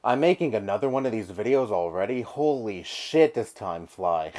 I'm making another one of these videos already? Holy shit, does time fly.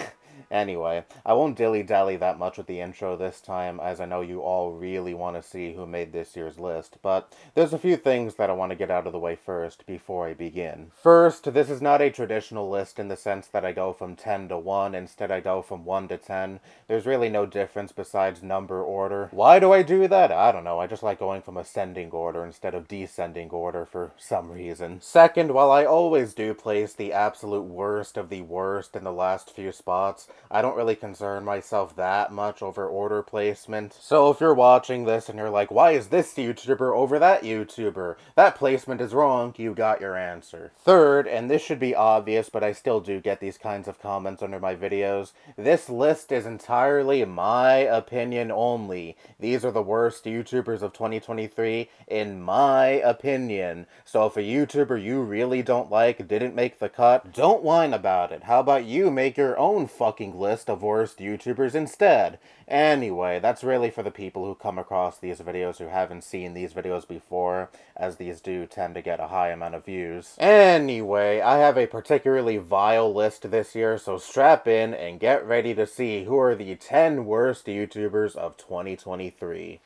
Anyway, I won't dilly-dally that much with the intro this time, as I know you all really want to see who made this year's list, but there's a few things that I want to get out of the way first before I begin. First, this is not a traditional list in the sense that I go from 10 to 1, instead I go from 1 to 10. There's really no difference besides number order. Why do I do that? I don't know, I just like going from ascending order instead of descending order for some reason. Second, while I always do place the absolute worst of the worst in the last few spots, I don't really concern myself that much over order placement. So if you're watching this and you're like, why is this YouTuber over that YouTuber? That placement is wrong, you got your answer. Third, and this should be obvious, but I still do get these kinds of comments under my videos, this list is entirely my opinion only. These are the worst YouTubers of 2023, in my opinion. So if a YouTuber you really don't like didn't make the cut, don't whine about it. How about you make your own fucking list of worst YouTubers instead? Anyway, that's really for the people who come across these videos who haven't seen these videos before, as these do tend to get a high amount of views. Anyway, I have a particularly vile list this year, so strap in and get ready to see who are the 10 worst YouTubers of 2023.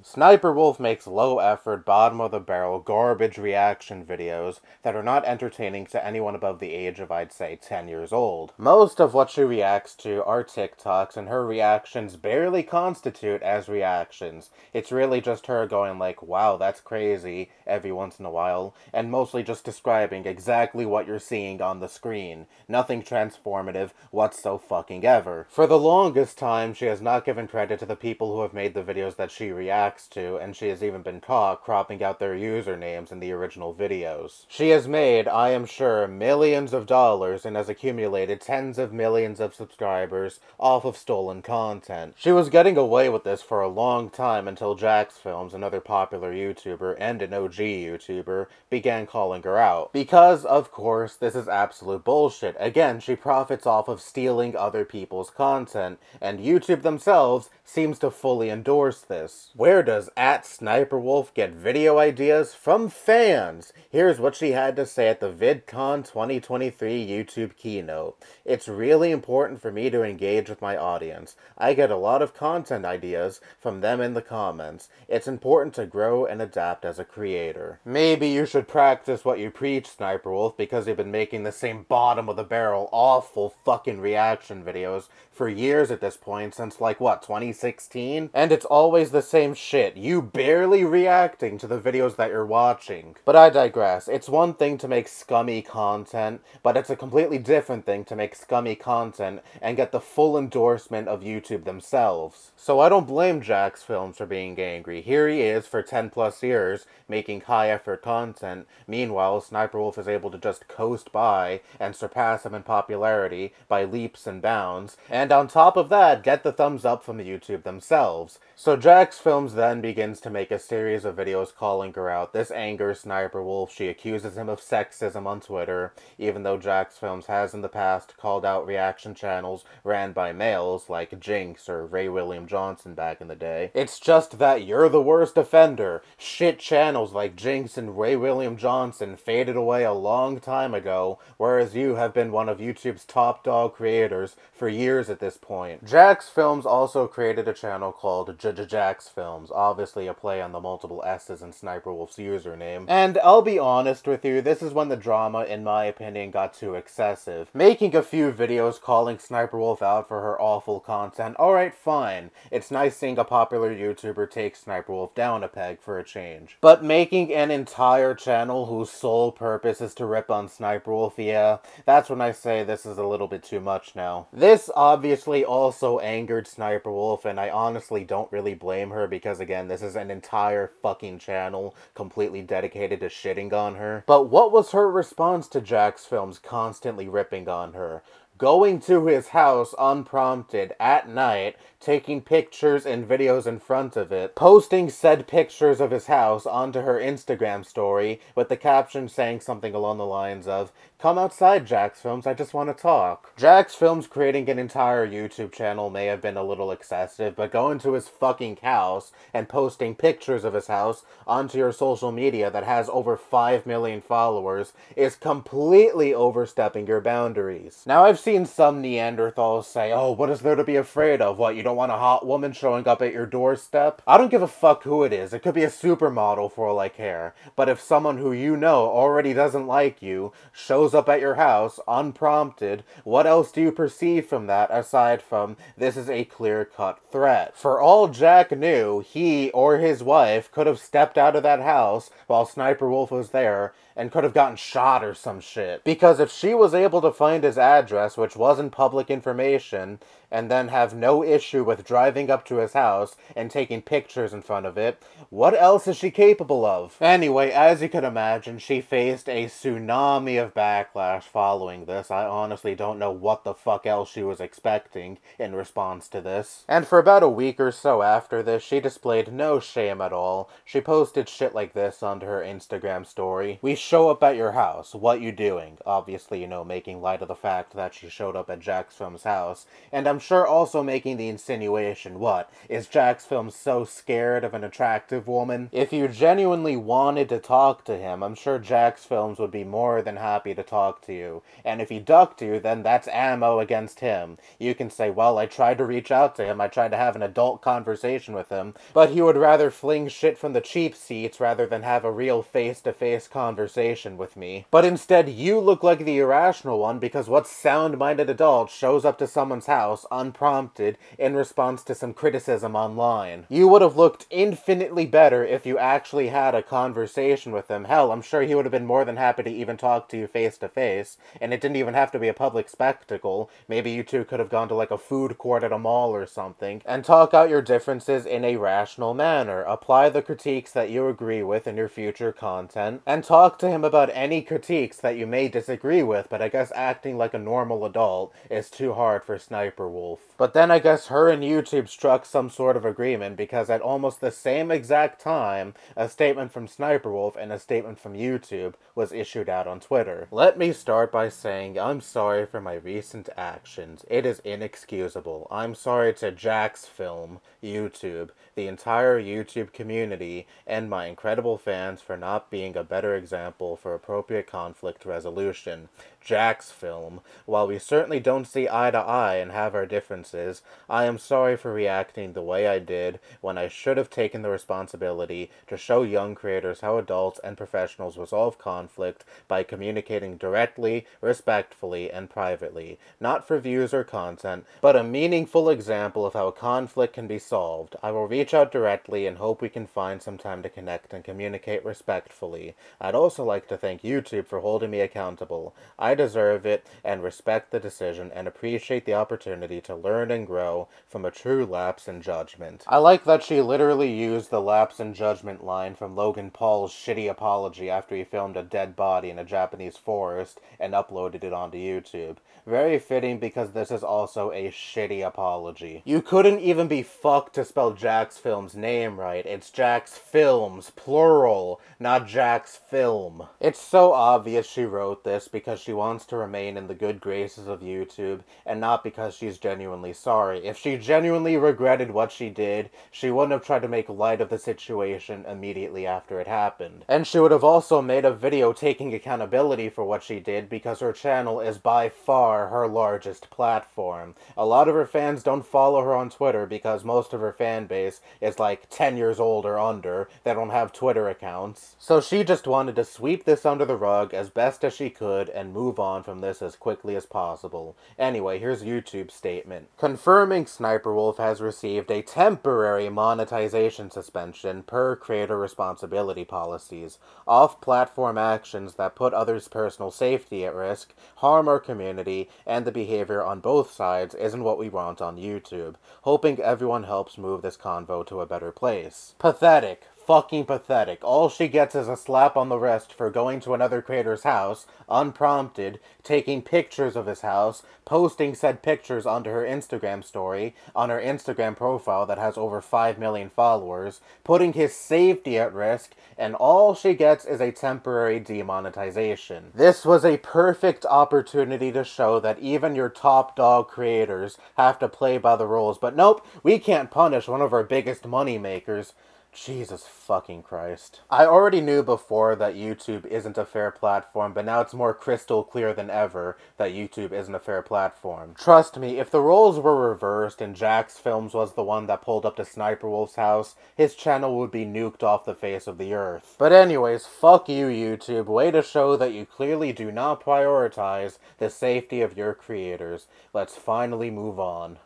Sniper Wolf makes low-effort, bottom-of-the-barrel, garbage reaction videos that are not entertaining to anyone above the age of, I'd say, 10 years old. Most of what she reacts to are TikToks, and her reactions barely constitute as reactions. It's really just her going like, wow, that's crazy, every once in a while, and mostly just describing exactly what you're seeing on the screen. Nothing transformative whatso-fucking-ever. For the longest time, she has not given credit to the people who have made the videos that she reacts to, and she has even been caught cropping out their usernames in the original videos. She has made, I am sure, millions of dollars and has accumulated tens of millions of subscribers off of stolen content. She was getting away with this for a long time until Jax Films, another popular YouTuber and an OG YouTuber, began calling her out. Because, of course, this is absolute bullshit. Again, she profits off of stealing other people's content, and YouTube themselves seems to fully endorse this. Where does @SniperWolf get video ideas? From fans! Here's what she had to say at the VidCon 2023 YouTube keynote. It's really important for me to engage with my audience. I get a lot of content ideas from them in the comments. It's important to grow and adapt as a creator. Maybe you should practice what you preach, SniperWolf, because you've been making the same bottom-of-the-barrel, awful fucking reaction videos for years at this point, since like, what, 2016? And it's always the same shit. You barely reacting to the videos that you're watching. But I digress. It's one thing to make scummy content, but it's a completely different thing to make scummy content and get the full endorsement of YouTube themselves. So I don't blame Jax Films for being angry. Here he is for 10 plus years making high effort content. Meanwhile, Sniper Wolf is able to just coast by and surpass him in popularity by leaps and bounds, and on top of that, get the thumbs up from the YouTube themselves. So Jax Films then begins to make a series of videos calling her out. This angers Sniper Wolf. She accuses him of sexism on Twitter, even though Jax Films has in the past called out reaction channels ran by males like Jinx or Ray William Johnson back in the day. It's just that you're the worst offender. Shit channels like Jinx and Ray William Johnson faded away a long time ago, whereas you have been one of YouTube's top dog creators for years at this point. Jax Films also created a channel called Jax Films, obviously a play on the multiple S's in Sniper Wolf's username. And I'll be honest with you, this is when the drama, in my opinion, got too excessive. Making a few videos calling Sniper Wolf out for her awful content, alright, fine. It's nice seeing a popular YouTuber take Sniper Wolf down a peg for a change. But making an entire channel whose sole purpose is to rip on Sniper Wolf, yeah, that's when I say this is a little bit too much now. This obviously also angered Sniper Wolf, and I honestly don't really blame her because, again, this is an entire fucking channel completely dedicated to shitting on her. But what was her response to Jax Films constantly ripping on her? going to his house unprompted at night, taking pictures and videos in front of it, posting said pictures of his house onto her Instagram story with the caption saying something along the lines of, "Come outside, Jax Films, I just want to talk." Jax Films creating an entire YouTube channel may have been a little excessive, but going to his fucking house and posting pictures of his house onto your social media that has over 5 million followers is completely overstepping your boundaries. Now, I've seen some Neanderthals say, "Oh, what is there to be afraid of? What, you don't want a hot woman showing up at your doorstep?" I don't give a fuck who it is. It could be a supermodel for all I care. But if someone who you know already doesn't like you shows up at your house unprompted, what else do you perceive from that aside from this is a clear-cut threat? For all Jack knew, he or his wife could have stepped out of that house while Sniper Wolf was there and could have gotten shot or some shit. Because if she was able to find his address, which wasn't public information, and then have no issue with driving up to his house and taking pictures in front of it, what else is she capable of? Anyway, as you can imagine, she faced a tsunami of backlash following this. I honestly don't know what the fuck else she was expecting in response to this. And for about a week or so after this, she displayed no shame at all. She posted shit like this onto her Instagram story. "We show up at your house. What you doing?" Obviously, making light of the fact that she showed up at Jax Films' house. And I'm sure also making the insinuation, what, is Jax Films so scared of an attractive woman? If you genuinely wanted to talk to him, I'm sure Jax Films would be more than happy to talk to you. And if he ducked you, then that's ammo against him. You can say, "Well, I tried to reach out to him, I tried to have an adult conversation with him, but he would rather fling shit from the cheap seats rather than have a real face-to-face conversation with me." But instead, you look like the irrational one because what sound-minded adult shows up to someone's house unprompted in response to some criticism online? You would have looked infinitely better if you actually had a conversation with him. Hell, I'm sure he would have been more than happy to even talk to you face-to-face, and it didn't even have to be a public spectacle. Maybe you two could have gone to like a food court at a mall or something, and talk out your differences in a rational manner. Apply the critiques that you agree with in your future content, and talk to him about any critiques that you may disagree with, but I guess acting like a normal adult is too hard for Sniper Wolf. But then I guess her and YouTube struck some sort of agreement, because at almost the same exact time, a statement from Sniper Wolf and a statement from YouTube was issued out on Twitter. Let me start by saying I'm sorry for my recent actions. It is inexcusable. I'm sorry to Jax Film, YouTube, the entire YouTube community, and my incredible fans for not being a better example for appropriate conflict resolution. Jax Film, while we certainly don't see eye to eye and have our differences, I am sorry for reacting the way I did when I should have taken the responsibility to show young creators how adults and professionals resolve conflict by communicating directly, respectfully, and privately, not for views or content, but a meaningful example of how conflict can be solved. I will reach out directly and hope we can find some time to connect and communicate respectfully. I'd also like to thank YouTube for holding me accountable. I deserve it and respect the decision and appreciate the opportunity to learn and grow from a true lapse in judgment. I like that she literally used the lapse in judgment line from Logan Paul's shitty apology after he filmed a dead body in a Japanese forest and uploaded it onto YouTube. Very fitting because this is also a shitty apology. You couldn't even be fucked to spell Jax Film's name right. It's Jax Films, plural, not Jax Film. It's so obvious she wrote this because she wants to remain in the good graces of YouTube and not because she's genuinely sorry. If she genuinely regretted what she did, she wouldn't have tried to make light of the situation immediately after it happened. And she would have also made a video taking accountability for what she did because her channel is by far her largest platform. A lot of her fans don't follow her on Twitter because most of her fan base is like 10 years old or under. They don't have Twitter accounts. So she just wanted to sweep this under the rug as best as she could and move on from this as quickly as possible. Anyway, here's YouTube's statement. Confirming Sniper Wolf has received a temporary monetization suspension per creator responsibility policies. Off-platform actions that put others' personal safety at risk, harm our community, and the behavior on both sides isn't what we want on YouTube. Hoping everyone helps move this convo to a better place. Pathetic. fucking pathetic. All she gets is a slap on the wrist for going to another creator's house, unprompted, taking pictures of his house, posting said pictures onto her Instagram story, on her Instagram profile that has over 5 million followers, putting his safety at risk, and all she gets is a temporary demonetization. This was a perfect opportunity to show that even your top dog creators have to play by the rules, but nope, we can't punish one of our biggest money makers. Jesus fucking Christ. I already knew before that YouTube isn't a fair platform, but now it's more crystal clear than ever that YouTube isn't a fair platform. Trust me, if the roles were reversed and Jax Films was the one that pulled up to Sniper Wolf's house, his channel would be nuked off the face of the earth. But anyways, fuck you, YouTube. Way to show that you clearly do not prioritize the safety of your creators. Let's finally move on.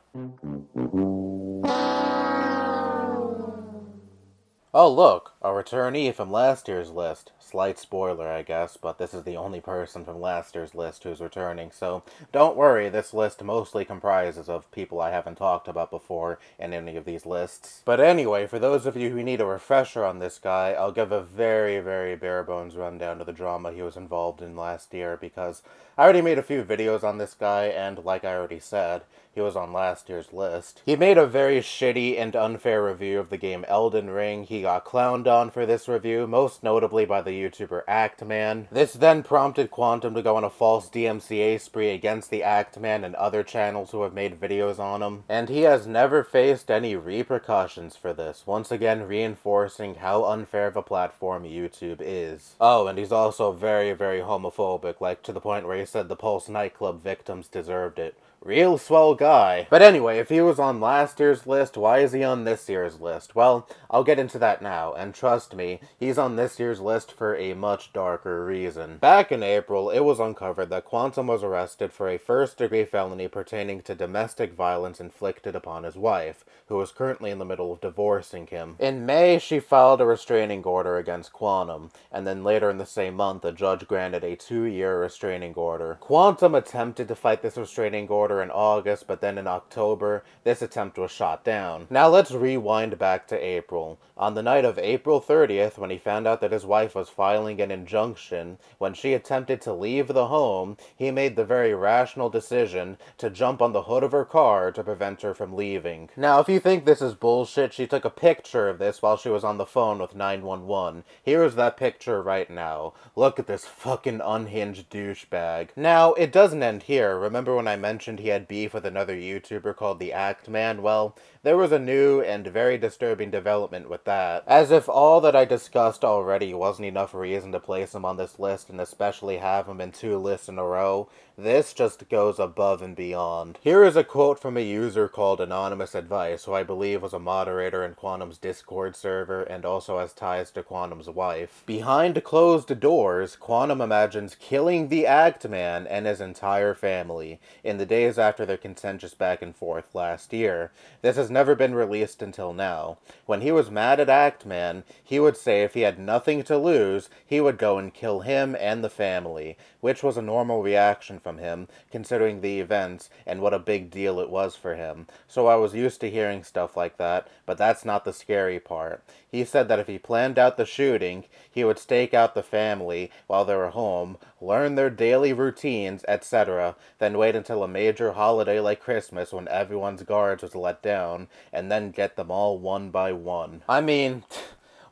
Oh look, a returnee from last year's list. Slight spoiler, I guess, but this is the only person from last year's list who's returning, so don't worry, this list mostly comprises of people I haven't talked about before in any of these lists. But anyway, for those of you who need a refresher on this guy, I'll give a very, very bare-bones rundown of the drama he was involved in last year, because I already made a few videos on this guy, and like I already said, he was on last year's list. He made a very shitty and unfair review of the game Elden Ring. He got clowned on for this review, most notably by the YouTuber Actman. This then prompted Quantum to go on a false DMCA spree against the Actman and other channels who have made videos on him. And he has never faced any repercussions for this, once again reinforcing how unfair of a platform YouTube is. Oh, and he's also very, very homophobic, like to the point where he said the Pulse nightclub victims deserved it. Real swell guy. But anyway, if he was on last year's list, why is he on this year's list? Well, I'll get into that now, and trust me, he's on this year's list for a much darker reason. Back in April, it was uncovered that Quantum was arrested for a first-degree felony pertaining to domestic violence inflicted upon his wife, who is currently in the middle of divorcing him. In May, she filed a restraining order against Quantum, and then later in the same month, a judge granted a 2-year restraining order. Quantum attempted to fight this restraining order in August, but then in October, this attempt was shot down. Now let's rewind back to April. On the night of April 30th, when he found out that his wife was filing an injunction, when she attempted to leave the home, he made the very rational decision to jump on the hood of her car to prevent her from leaving. Now, if you think this is bullshit, she took a picture of this while she was on the phone with 911. Here is that picture right now. Look at this fucking unhinged douchebag. Now, it doesn't end here. Remember when I mentioned he had beef with another YouTuber called the Actman? Well, there was a new and very disturbing development with that. As if all that I discussed already wasn't enough reason to place him on this list, and especially have him in 2 lists in a row, this just goes above and beyond. Here is a quote from a user called Anonymous Advice, who I believe was a moderator in Quantum's Discord server and also has ties to Quantum's wife. Behind closed doors, Quantum imagines killing the Actman and his entire family in the days after their contentious back and forth last year. This has never been released until now. When he was mad at Actman, he would say if he had nothing to lose, he would go and kill him and the family, which was a normal reaction from him, considering the events and what a big deal it was for him. So I was used to hearing stuff like that, but that's not the scary part. He said that if he planned out the shooting, he would stake out the family while they were home, learn their daily routines, etc., then wait until a major holiday like Christmas when everyone's guards was let down, and then get them all one by one. I mean,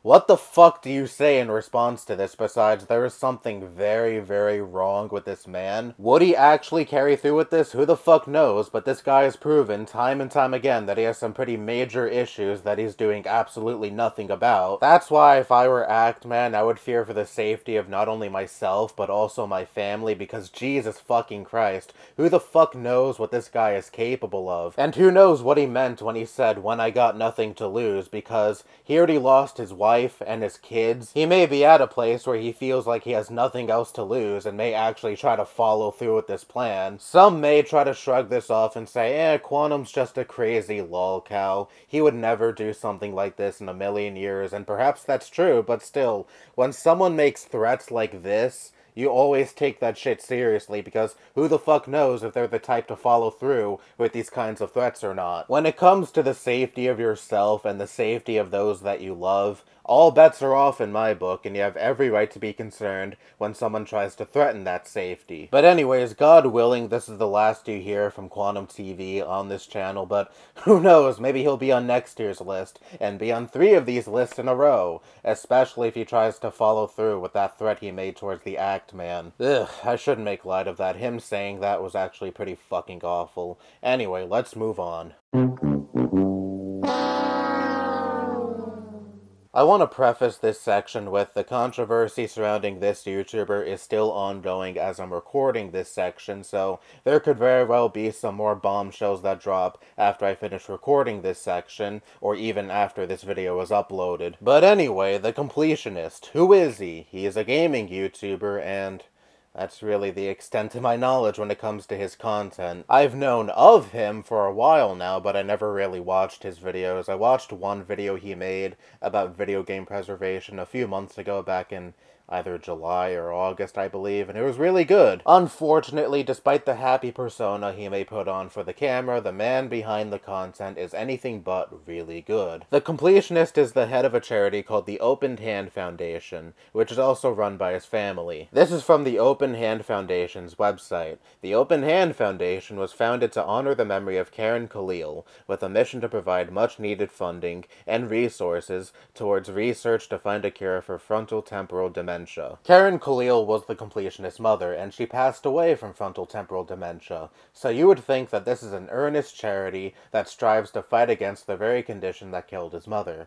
what the fuck do you say in response to this besides there is something very, very wrong with this man? Would he actually carry through with this? Who the fuck knows, but this guy has proven time and time again that he has some pretty major issues that he's doing absolutely nothing about. That's why if I were Actman, I would fear for the safety of not only myself, but also my family, because Jesus fucking Christ, who the fuck knows what this guy is capable of? And who knows what he meant when he said, when I got nothing to lose, because he already lost his wife and his kids. He may be at a place where he feels like he has nothing else to lose and may actually try to follow through with this plan. Some may try to shrug this off and say, Quantum's just a crazy lol cow. He would never do something like this in a million years, and perhaps that's true, but still, when someone makes threats like this, you always take that shit seriously, because who the fuck knows if they're the type to follow through with these kinds of threats or not. When it comes to the safety of yourself and the safety of those that you love, All bets are off in my book, and you have every right to be concerned when someone tries to threaten that safety. But anyways, God willing, this is the last you hear from Quantum TV on this channel, but who knows, maybe he'll be on next year's list, and be on 3 of these lists in a row, especially if he tries to follow through with that threat he made towards the Act Man. Ugh, I shouldn't make light of that. Him saying that was actually pretty fucking awful. Anyway, let's move on. I want to preface this section with the controversy surrounding this YouTuber is still ongoing as I'm recording this section, so there could very well be some more bombshells that drop after I finish recording this section, or even after this video is uploaded. But anyway, the completionist. Who is he? He is a gaming YouTuber, and that's really the extent of my knowledge when it comes to his content. I've known of him for a while now, but I never really watched his videos. I watched one video he made about video game preservation a few months ago, back in either July or August, I believe, and it was really good. Unfortunately, despite the happy persona he may put on for the camera, the man behind the content is anything but really good. The completionist is the head of a charity called the Open Hand Foundation, which is also run by his family. This is from the Open Hand Foundation's website. The Open Hand Foundation was founded to honor the memory of Karen Khalil, with a mission to provide much-needed funding and resources towards research to find a cure for frontotemporal dementia. Karen Khalil was the completionist's mother, and she passed away from frontotemporal dementia, so you would think that this is an earnest charity that strives to fight against the very condition that killed his mother.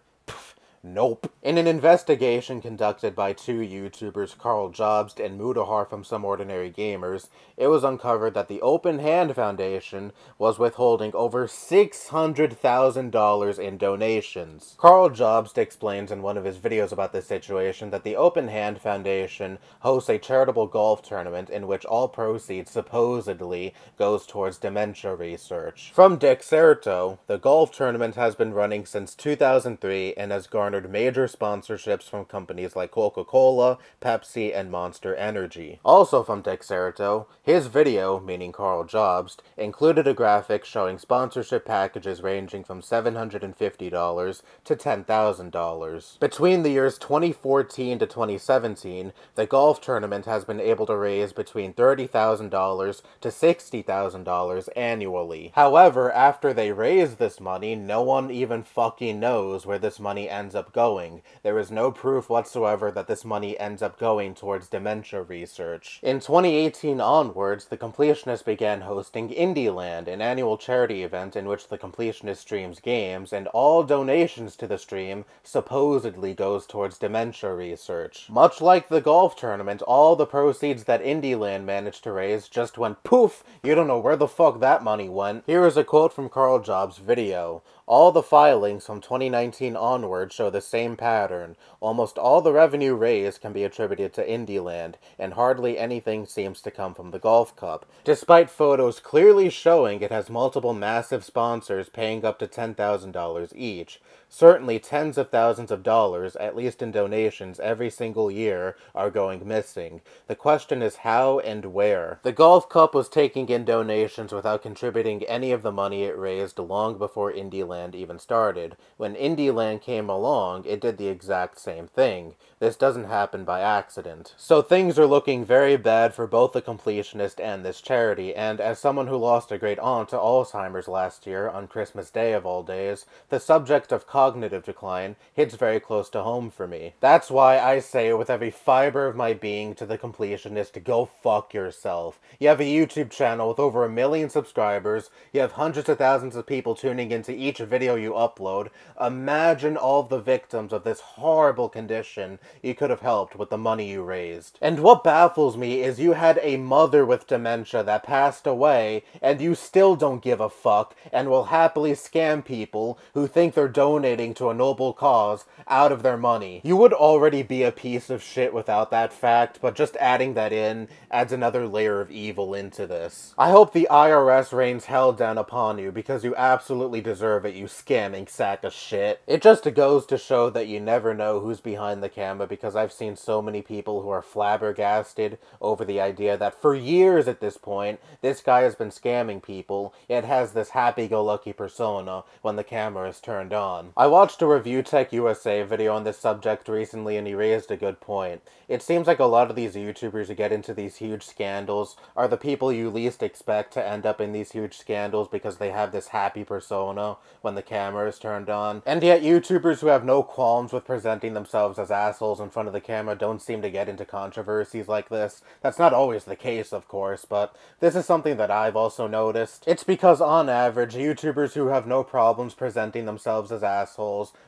Nope. In an investigation conducted by 2 YouTubers, Carl Jobst and Mudahar from Some Ordinary Gamers, it was uncovered that the Open Hand Foundation was withholding over $600,000 in donations. Carl Jobst explains in one of his videos about this situation that the Open Hand Foundation hosts a charitable golf tournament in which all proceeds supposedly goes towards dementia research. From Dexerto, the golf tournament has been running since 2003 and has garnered major sponsorships from companies like Coca-Cola, Pepsi, and Monster Energy. Also from Dexerto, his video, meaning Carl Jobst, included a graphic showing sponsorship packages ranging from $750 to $10,000. Between the years 2014 to 2017, the golf tournament has been able to raise between $30,000 to $60,000 annually. However, after they raise this money, no one even fucking knows where this money ends up going. There is no proof whatsoever that this money ends up going towards dementia research. In 2018 onwards, the Completionist began hosting Indieland, an annual charity event in which the Completionist streams games, and all donations to the stream supposedly goes towards dementia research. Much like the golf tournament, all the proceeds that Indieland managed to raise just went poof! You don't know where the fuck that money went. Here is a quote from Carl Jobs' video. All the filings from 2019 onward show the same pattern. Almost all the revenue raised can be attributed to Indieland, and hardly anything seems to come from the Golf Cup, despite photos clearly showing it has multiple massive sponsors paying up to $10,000 each. Certainly tens of thousands of dollars, at least in donations, every single year are going missing. The question is how and where. The Golf Cup was taking in donations without contributing any of the money it raised long before Indieland even started. When Indieland came along, it did the exact same thing. This doesn't happen by accident. So things are looking very bad for both the Completionist and this charity, and as someone who lost a great aunt to Alzheimer's last year, on Christmas Day of all days, the subject of cognitive decline hits very close to home for me. That's why I say with every fiber of my being to the Completionist, go fuck yourself. You have a YouTube channel with over 1 million subscribers, you have hundreds of thousands of people tuning into each video you upload. Imagine all the victims of this horrible condition you could have helped with the money you raised. And what baffles me is you had a mother with dementia that passed away, and you still don't give a fuck, and will happily scam people who think they're donating to a noble cause out of their money. You would already be a piece of shit without that fact, but just adding that in adds another layer of evil into this. I hope the IRS rains hell down upon you because you absolutely deserve it, you scamming sack of shit. It just goes to show that you never know who's behind the camera, because I've seen so many people who are flabbergasted over the idea that for years at this point, this guy has been scamming people, yet has this happy-go-lucky persona when the camera is turned on. I watched a Review Tech USA video on this subject recently, and he raised a good point. It seems like a lot of these YouTubers who get into these huge scandals are the people you least expect to end up in these huge scandals because they have this happy persona when the camera is turned on. And yet YouTubers who have no qualms with presenting themselves as assholes in front of the camera don't seem to get into controversies like this. That's not always the case, of course, but this is something that I've also noticed. It's because, on average, YouTubers who have no problems presenting themselves as assholes,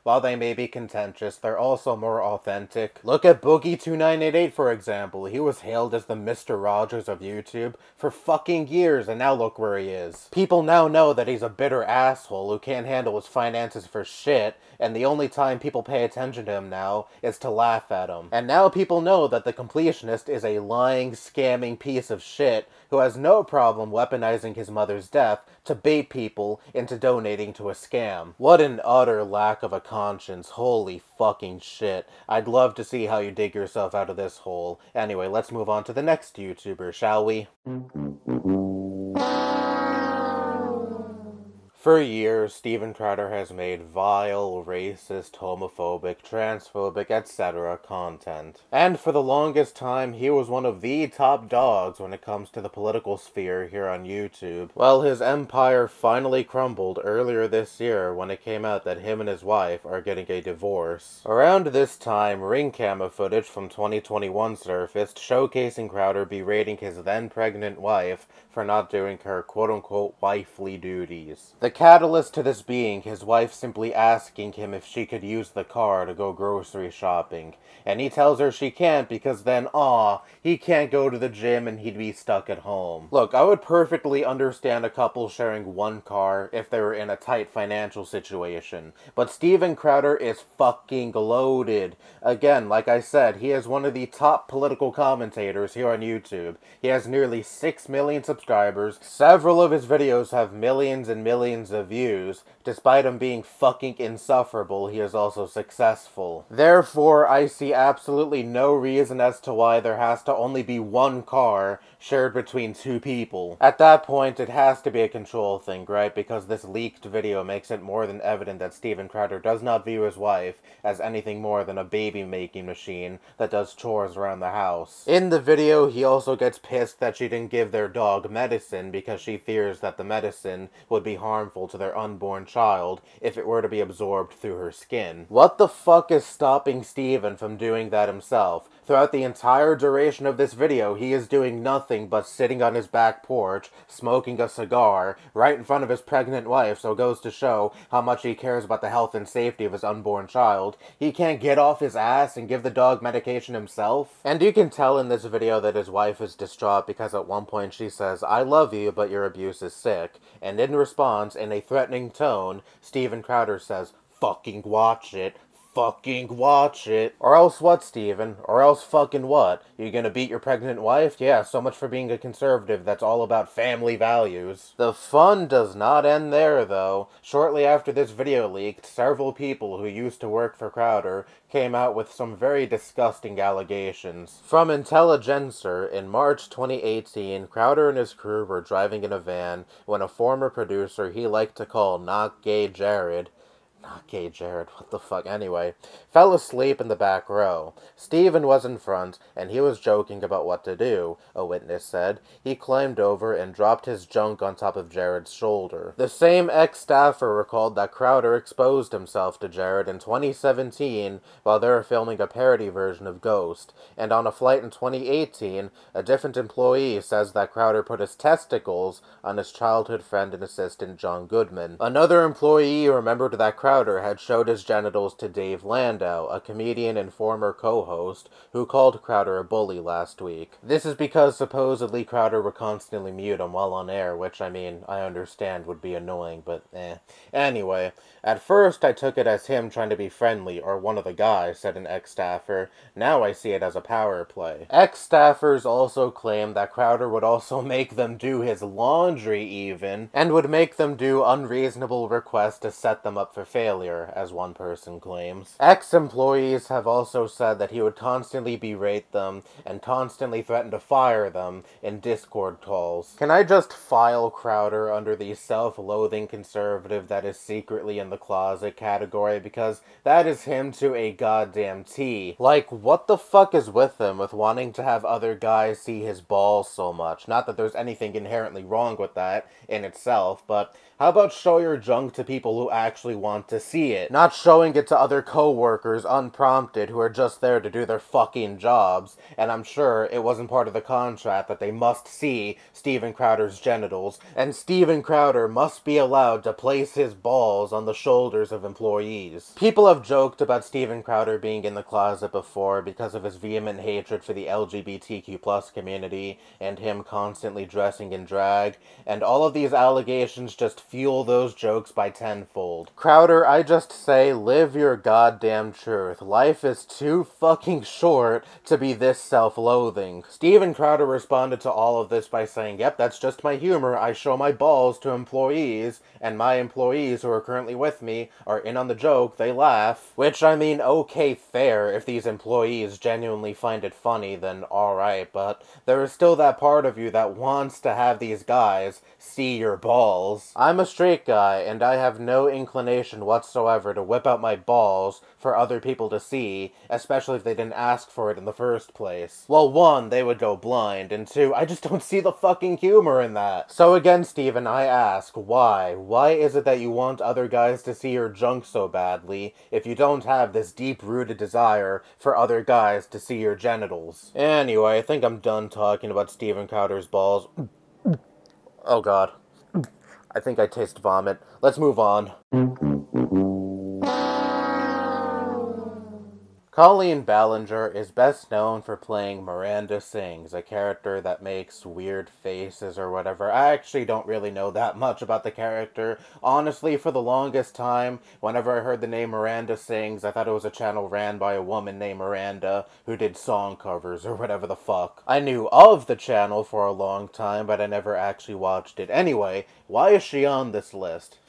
while they may be contentious, they're also more authentic. Look at Boogie2988, for example. He was hailed as the Mr. Rogers of YouTube for fucking years, and now look where he is. People now know that he's a bitter asshole who can't handle his finances for shit, and the only time people pay attention to him now is to laugh at him. And now people know that the completionist is a lying, scamming piece of shit who has no problem weaponizing his mother's death to bait people into donating to a scam. What an utter lack of a conscience. Holy fucking shit. I'd love to see how you dig yourself out of this hole. Anyway, let's move on to the next YouTuber, shall we? For years, Steven Crowder has made vile, racist, homophobic, transphobic, etc. content. And for the longest time, he was one of the top dogs when it comes to the political sphere here on YouTube. Well, his empire finally crumbled earlier this year when it came out that him and his wife are getting a divorce. Around this time, ring camera footage from 2021 surfaced showcasing Crowder berating his then-pregnant wife for not doing her quote-unquote wifely duties. The catalyst to this being his wife simply asking him if she could use the car to go grocery shopping, and he tells her she can't because then, he can't go to the gym and he'd be stuck at home. Look, I would perfectly understand a couple sharing one car if they were in a tight financial situation, but Steven Crowder is fucking loaded. Again, like I said, he is one of the top political commentators here on YouTube. He has nearly 6 million subscribers. Several of his videos have millions and millions of views. Despite him being fucking insufferable, he is also successful. Therefore, I see absolutely no reason as to why there has to only be one car shared between two people. At that point, it has to be a control thing, right? Because this leaked video makes it more than evident that Steven Crowder does not view his wife as anything more than a baby-making machine that does chores around the house. In the video, he also gets pissed that she didn't give their dog medicine because she fears that the medicine would be harmful to their unborn child if it were to be absorbed through her skin. What the fuck is stopping Steven from doing that himself? Throughout the entire duration of this video, he is doing nothing but sitting on his back porch, smoking a cigar, right in front of his pregnant wife, so it goes to show how much he cares about the health and safety of his unborn child. He can't get off his ass and give the dog medication himself. And you can tell in this video that his wife is distraught because at one point she says, "I love you, but your abuse is sick." And in response, in a threatening tone, Steven Crowder says, "Fucking watch it. Fucking watch it." Or else what, Steven? Or else fucking what? You gonna beat your pregnant wife? Yeah, so much for being a conservative that's all about family values. The fun does not end there, though. Shortly after this video leaked, several people who used to work for Crowder came out with some very disgusting allegations. From Intelligencer, in March 2018, Crowder and his crew were driving in a van when a former producer he liked to call Not Gay Jared, what the fuck, anyway, fell asleep in the back row. Steven was in front, and he was joking about what to do, a witness said. He climbed over and dropped his junk on top of Jared's shoulder. The same ex-staffer recalled that Crowder exposed himself to Jared in 2017 while they were filming a parody version of Ghost, and on a flight in 2018, a different employee says that Crowder put his testicles on his childhood friend and assistant John Goodman. Another employee remembered that Crowder had showed his genitals to Dave Landau, a comedian and former co-host, who called Crowder a bully last week. This is because supposedly Crowder would constantly mute him while on air, which, I mean, I understand would be annoying, but Anyway, at first I took it as him trying to be friendly, or one of the guys, said an ex-staffer. Now I see it as a power play. Ex-staffers also claim that Crowder would also make them do his laundry even, and would make them do unreasonable requests to set them up for failure, as one person claims. Ex-employees have also said that he would constantly berate them and constantly threaten to fire them in Discord calls. Can I just file Crowder under the self-loathing conservative that is secretly in the closet category, because that is him to a goddamn T. Like, what the fuck is with him with wanting to have other guys see his balls so much? Not that there's anything inherently wrong with that in itself, but how about show your junk to people who actually want to see it? Not showing it to other co-workers unprompted who are just there to do their fucking jobs, and I'm sure it wasn't part of the contract that they must see Steven Crowder's genitals, and Steven Crowder must be allowed to place his balls on the shoulders of employees. People have joked about Steven Crowder being in the closet before because of his vehement hatred for the LGBTQ+ community and him constantly dressing in drag, and all of these allegations just fuel those jokes by tenfold. Crowder, I just say, live your goddamn truth. Life is too fucking short to be this self-loathing. Steven Crowder responded to all of this by saying, yep, that's just my humor. I show my balls to employees, and my employees who are currently with me are in on the joke. They laugh. Which, I mean, okay, fair. If these employees genuinely find it funny, then alright, but there is still that part of you that wants to have these guys see your balls. I'm a straight guy, and I have no inclination whatsoever to whip out my balls for other people to see, especially if they didn't ask for it in the first place. Well, one, they would go blind, and two, I just don't see the fucking humor in that. So again, Steven, I ask, why? Why is it that you want other guys to see your junk so badly if you don't have this deep-rooted desire for other guys to see your genitals? Anyway, I think I'm done talking about Steven Crowder's balls. Oh god. I think I taste vomit. Let's move on. Colleen Ballinger is best known for playing Miranda Sings, a character that makes weird faces or whatever. I actually don't really know that much about the character. Honestly, for the longest time, whenever I heard the name Miranda Sings, I thought it was a channel ran by a woman named Miranda who did song covers or whatever the fuck. I knew of the channel for a long time, but I never actually watched it. Anyway, why is she on this list?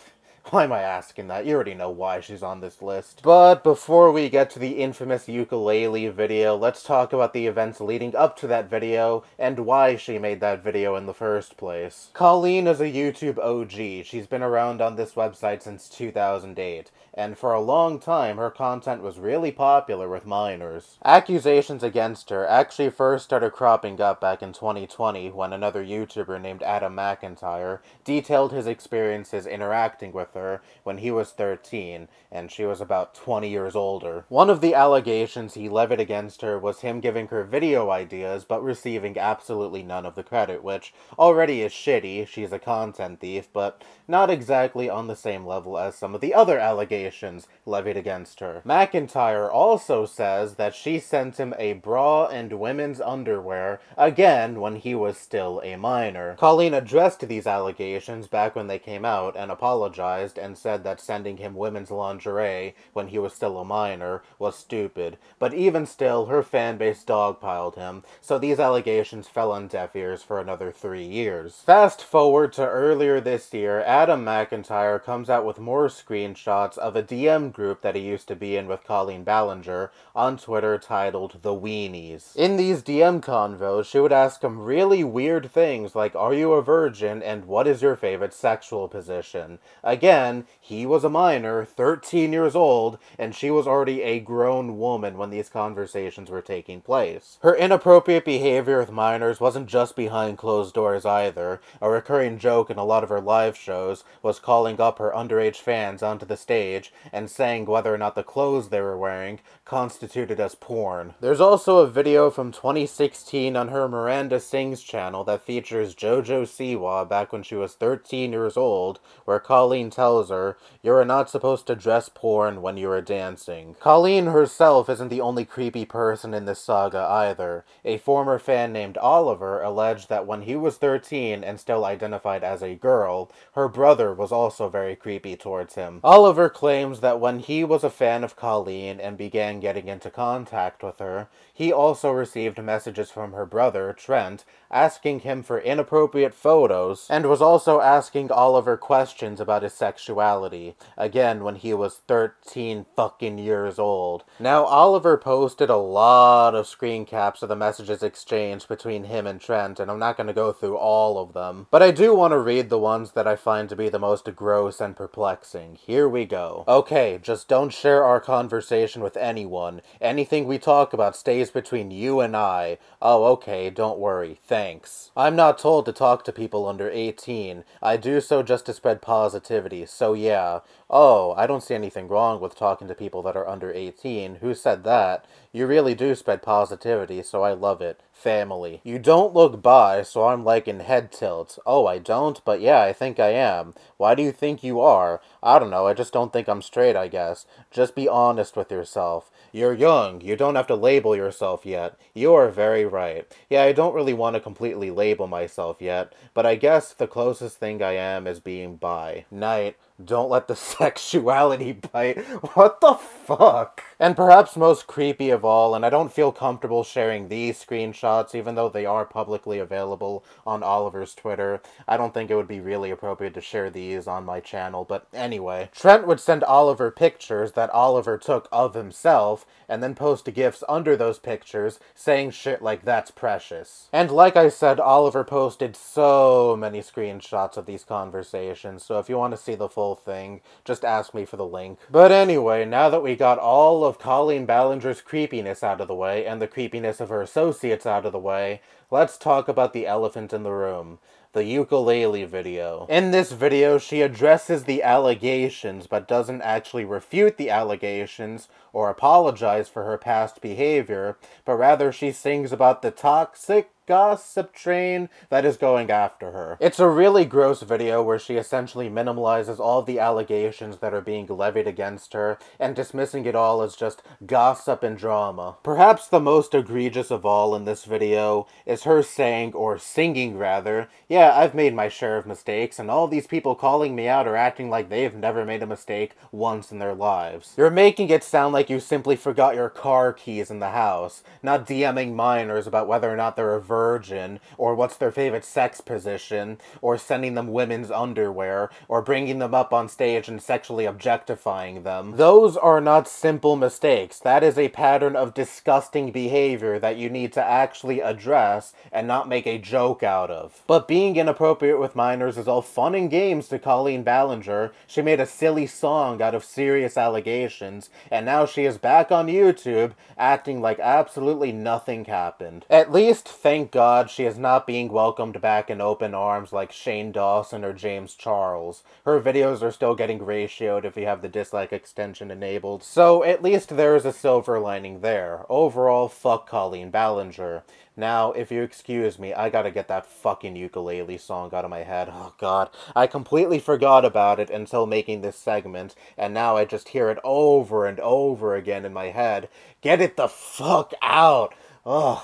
Why am I asking that? You already know why she's on this list. But before we get to the infamous ukulele video, let's talk about the events leading up to that video and why she made that video in the first place. Colleen is a YouTube OG. She's been around on this website since 2008, and for a long time her content was really popular with minors. Accusations against her actually first started cropping up back in 2020 when another YouTuber named Adam McIntyre detailed his experiences interacting with her when he was 13 and she was about 20 years older. One of the allegations he levied against her was him giving her video ideas but receiving absolutely none of the credit, which already is shitty. She's a content thief, but not exactly on the same level as some of the other allegations levied against her. McIntyre also says that she sent him a bra and women's underwear, again when he was still a minor. Colleen addressed these allegations back when they came out and apologized and said that sending him women's lingerie when he was still a minor was stupid, but even still, her fanbase dogpiled him, so these allegations fell on deaf ears for another 3 years. Fast forward to earlier this year, Adam McIntyre comes out with more screenshots of a DM group that he used to be in with Colleen Ballinger on Twitter titled The Weenies. In these DM convos, she would ask him really weird things like, are you a virgin, and what is your favorite sexual position? Again, he was a minor, 13 years old, and she was already a grown woman when these conversations were taking place. Her inappropriate behavior with minors wasn't just behind closed doors either. A recurring joke in a lot of her live shows was calling up her underage fans onto the stage and saying whether or not the clothes they were wearing constituted as porn. There's also a video from 2016 on her Miranda Sings channel that features JoJo Siwa back when she was 13 years old, where Colleen tells her, "You're not supposed to dress porn when you are dancing." Colleen herself isn't the only creepy person in this saga either. A former fan named Oliver alleged that when he was 13 and still identified as a girl, her brother was also very creepy towards him. Oliver claims that when he was a fan of Colleen and began getting into contact with her, he also received messages from her brother, Trent, asking him for inappropriate photos, and was also asking Oliver questions about his sexuality, again when he was 13 fucking years old. Now, Oliver posted a lot of screen caps of the messages exchanged between him and Trent, and I'm not going to go through all of them, but I do want to read the ones that I find to be the most gross and perplexing. Here we go. Okay, just don't share our conversation with anyone. Anything we talk about stays between you and I. Oh, okay, don't worry. Thanks. I'm not told to talk to people under 18. I do so just to spread positivity, so yeah. Oh, I don't see anything wrong with talking to people that are under 18. Who said that? You really do spread positivity, so I love it. Family. You don't look bi, so I'm like in head tilt. Oh, I don't? But yeah, I think I am. Why do you think you are? I don't know, I just don't think I'm straight, I guess. Just be honest with yourself. You're young. You don't have to label yourself yet. You are very right. Yeah, I don't really want to completely label myself yet, but I guess the closest thing I am is being bi. Night. Don't let the sexuality bite. What the fuck? And perhaps most creepy of all, and I don't feel comfortable sharing these screenshots, even though they are publicly available on Oliver's Twitter. I don't think it would be really appropriate to share these on my channel, but anyway. Trent would send Oliver pictures that Oliver took of himself, and then post GIFs under those pictures, saying shit like that's precious. And like I said, Oliver posted so many screenshots of these conversations, so if you want to see the full thing, just ask me for the link. But anyway, now that we got all of Colleen Ballinger's creepiness out of the way, and the creepiness of her associates out of the way, let's talk about the elephant in the room. The ukulele video. In this video, she addresses the allegations, but doesn't actually refute the allegations or apologize for her past behavior, but rather she sings about the toxic gossip train that is going after her. It's a really gross video where she essentially minimalizes all the allegations that are being levied against her and dismissing it all as just gossip and drama. Perhaps the most egregious of all in this video is her saying, or singing rather, yeah, I've made my share of mistakes and all these people calling me out are acting like they've never made a mistake once in their lives. You're making it sound like you simply forgot your car keys in the house, not DMing minors about whether or not they're a virgin, or what's their favorite sex position, or sending them women's underwear, or bringing them up on stage and sexually objectifying them. Those are not simple mistakes. That is a pattern of disgusting behavior that you need to actually address and not make a joke out of. But being inappropriate with minors is all fun and games to Colleen Ballinger. She made a silly song out of serious allegations, and now she is back on YouTube acting like absolutely nothing happened. At least, thank God, she is not being welcomed back in open arms like Shane Dawson or James Charles. Her videos are still getting ratioed if you have the dislike extension enabled, so at least there is a silver lining there. Overall, fuck Colleen Ballinger. Now, if you excuse me, I gotta get that fucking ukulele song out of my head. Oh god, I completely forgot about it until making this segment, and now I just hear it over and over again in my head. Get it the fuck out! Ugh.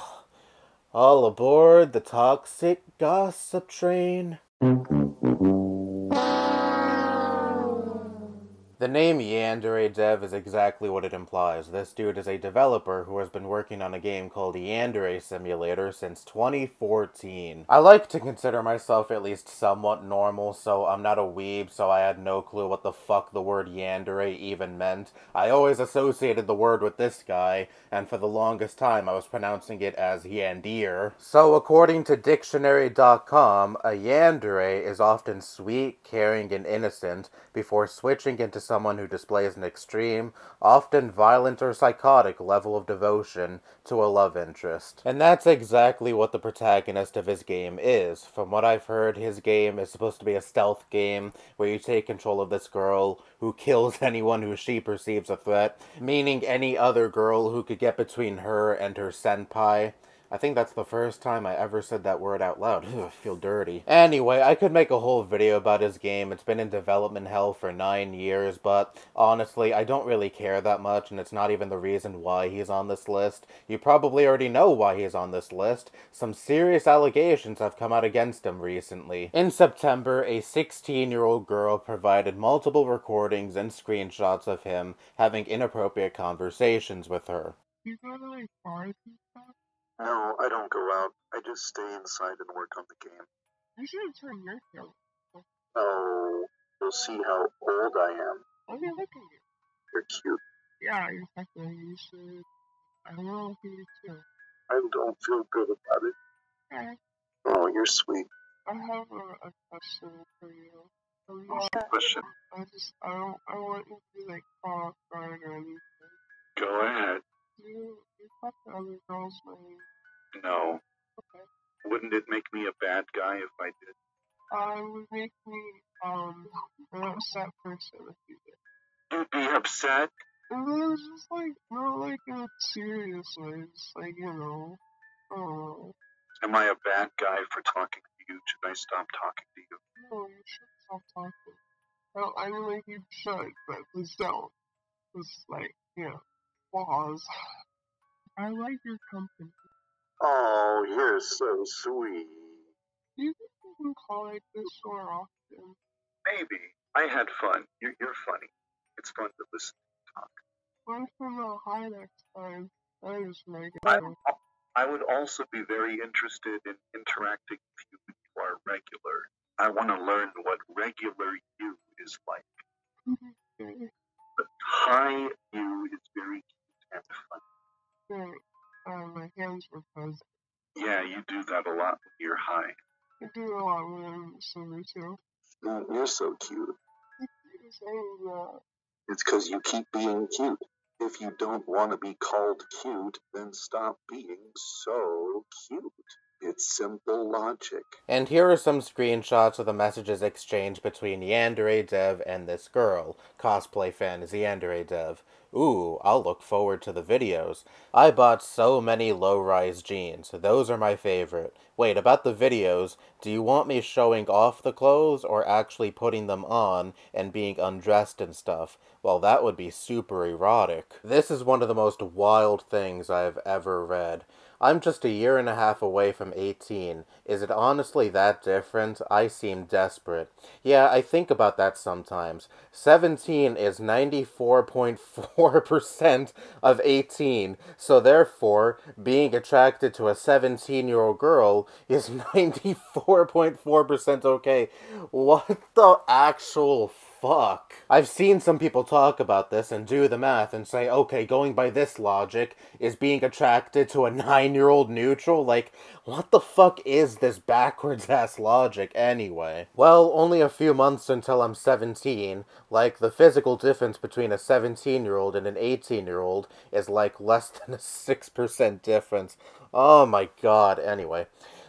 All aboard the toxic gossip train. The name Yandere Dev is exactly what it implies. This dude is a developer who has been working on a game called Yandere Simulator since 2014. I like to consider myself at least somewhat normal, so I'm not a weeb, so I had no clue what the fuck the word Yandere even meant. I always associated the word with this guy, and for the longest time I was pronouncing it as Yandir. So according to dictionary.com, a Yandere is often sweet, caring, and innocent, before switching into someone who displays an extreme, often violent or psychotic level of devotion to a love interest. And that's exactly what the protagonist of his game is. From what I've heard, his game is supposed to be a stealth game where you take control of this girl who kills anyone who she perceives a threat, meaning any other girl who could get between her and her senpai. I think that's the first time I ever said that word out loud. Ugh, I feel dirty. Anyway, I could make a whole video about his game. It's been in development hell for 9 years, but honestly, I don't really care that much, and it's not even the reason why he's on this list. You probably already know why he's on this list. Some serious allegations have come out against him recently. In September, a 16-year-old girl provided multiple recordings and screenshots of him having inappropriate conversations with her. You go to like bars and stuff? No, I don't go out. I just stay inside and work on the game. You should turn your camera. Oh, you'll see how old I am. Okay, look at you. You're cute. Yeah, you're fucking. You should. I don't know if you too. I don't feel good about it. Okay. Oh, you're sweet. I have a question for you. What's the question? I want you to like call off guard or anything. Go ahead. You fuck the other girls, man. No. Okay. Wouldn't it make me a bad guy if I did? It would make me, an upset person if you did. You'd be upset? And then it's just like, not like in a serious way, just like, you know, oh. Am I a bad guy for talking to you? Should I stop talking to you? No, you should stop talking. Well, I mean, like, you should, but please don't. Just, like, you know, pause. I like your company. Oh, you're so sweet. Do you think you can call like this more often? Maybe. I had fun. You're funny. It's fun to listen to talk. Why from the high next time? I just make it. I would also be very interested in interacting with you when you are regular. I want to learn what regular you is like. But high you is very cute and fun. Right. My hands were fuzzy. Yeah, you do that a lot when you're high. I do a lot when I'm sober too. You're so cute. I keep saying that. It's because you keep being cute. If you don't want to be called cute, then stop being so cute. It's simple logic. And here are some screenshots of the messages exchanged between Yandere Dev and this girl. Cosplay fan is Yandere Dev. Ooh, I'll look forward to the videos. I bought so many low-rise jeans. Those are my favorite. Wait, about the videos, do you want me showing off the clothes or actually putting them on and being undressed and stuff? Well, that would be super erotic. This is one of the most wild things I've ever read. I'm just a year and a half away from 18. Is it honestly that different? I seem desperate. Yeah, I think about that sometimes. 17 is 94.4% of 18, so therefore, being attracted to a 17-year-old girl is 94.4% okay. What the actual fuck? I've seen some people talk about this and do the math and say, okay, going by this logic, is being attracted to a 9-year-old neutral? Like, what the fuck is this backwards-ass logic anyway? Well, only a few months until I'm 17. Like, the physical difference between a 17-year-old and an 18-year-old is like less than a 6% difference. Oh my god, anyway.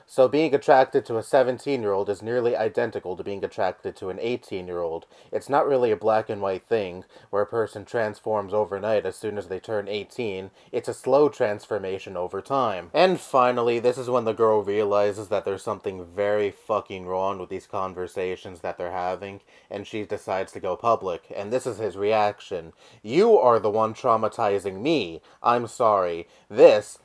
So being attracted to a 17-year-old is nearly identical to being attracted to an 18-year-old. It's not really a black and white thing, where a person transforms overnight as soon as they turn 18. It's a slow transformation over time. And finally, this is when the girl realizes that there's something very fucking wrong with these conversations that they're having, and she decides to go public. And this is his reaction. You are the one traumatizing me. I'm sorry. This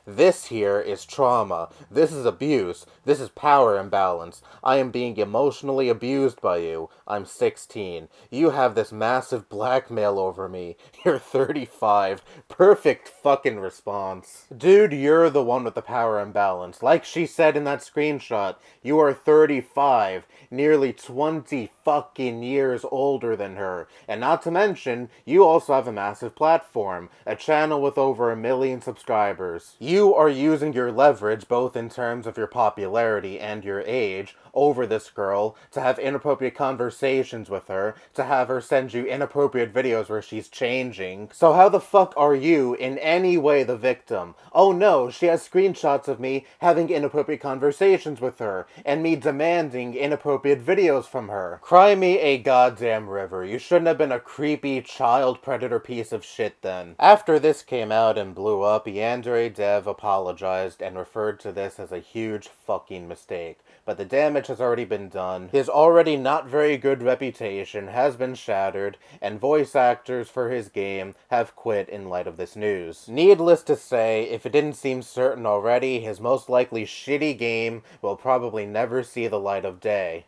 here is trauma. This is abuse. This is power imbalance. I am being emotionally abused by you. I'm 16. You have this massive blackmail over me. You're 35. Perfect fucking response. Dude, you're the one with the power imbalance. Like she said in that screenshot, you are 35. Nearly 20 fucking years older than her. And not to mention, you also have a massive platform. A channel with over 1 million subscribers. You are using your leverage, both in terms of your popularity and your age, over this girl, to have inappropriate conversations with her, to have her send you inappropriate videos where she's changing. So how the fuck are you in any way the victim? Oh no, she has screenshots of me having inappropriate conversations with her, and me demanding inappropriate videos from her. Cry me a goddamn river. You shouldn't have been a creepy child predator piece of shit then. After this came out and blew up, Yandere Dev apologized and referred to this as a huge fucking mistake. But the damage has already been done. His already not very good reputation has been shattered, and voice actors for his game have quit in light of this news. Needless to say, if it didn't seem certain already, his most likely shitty game will probably never see the light of day.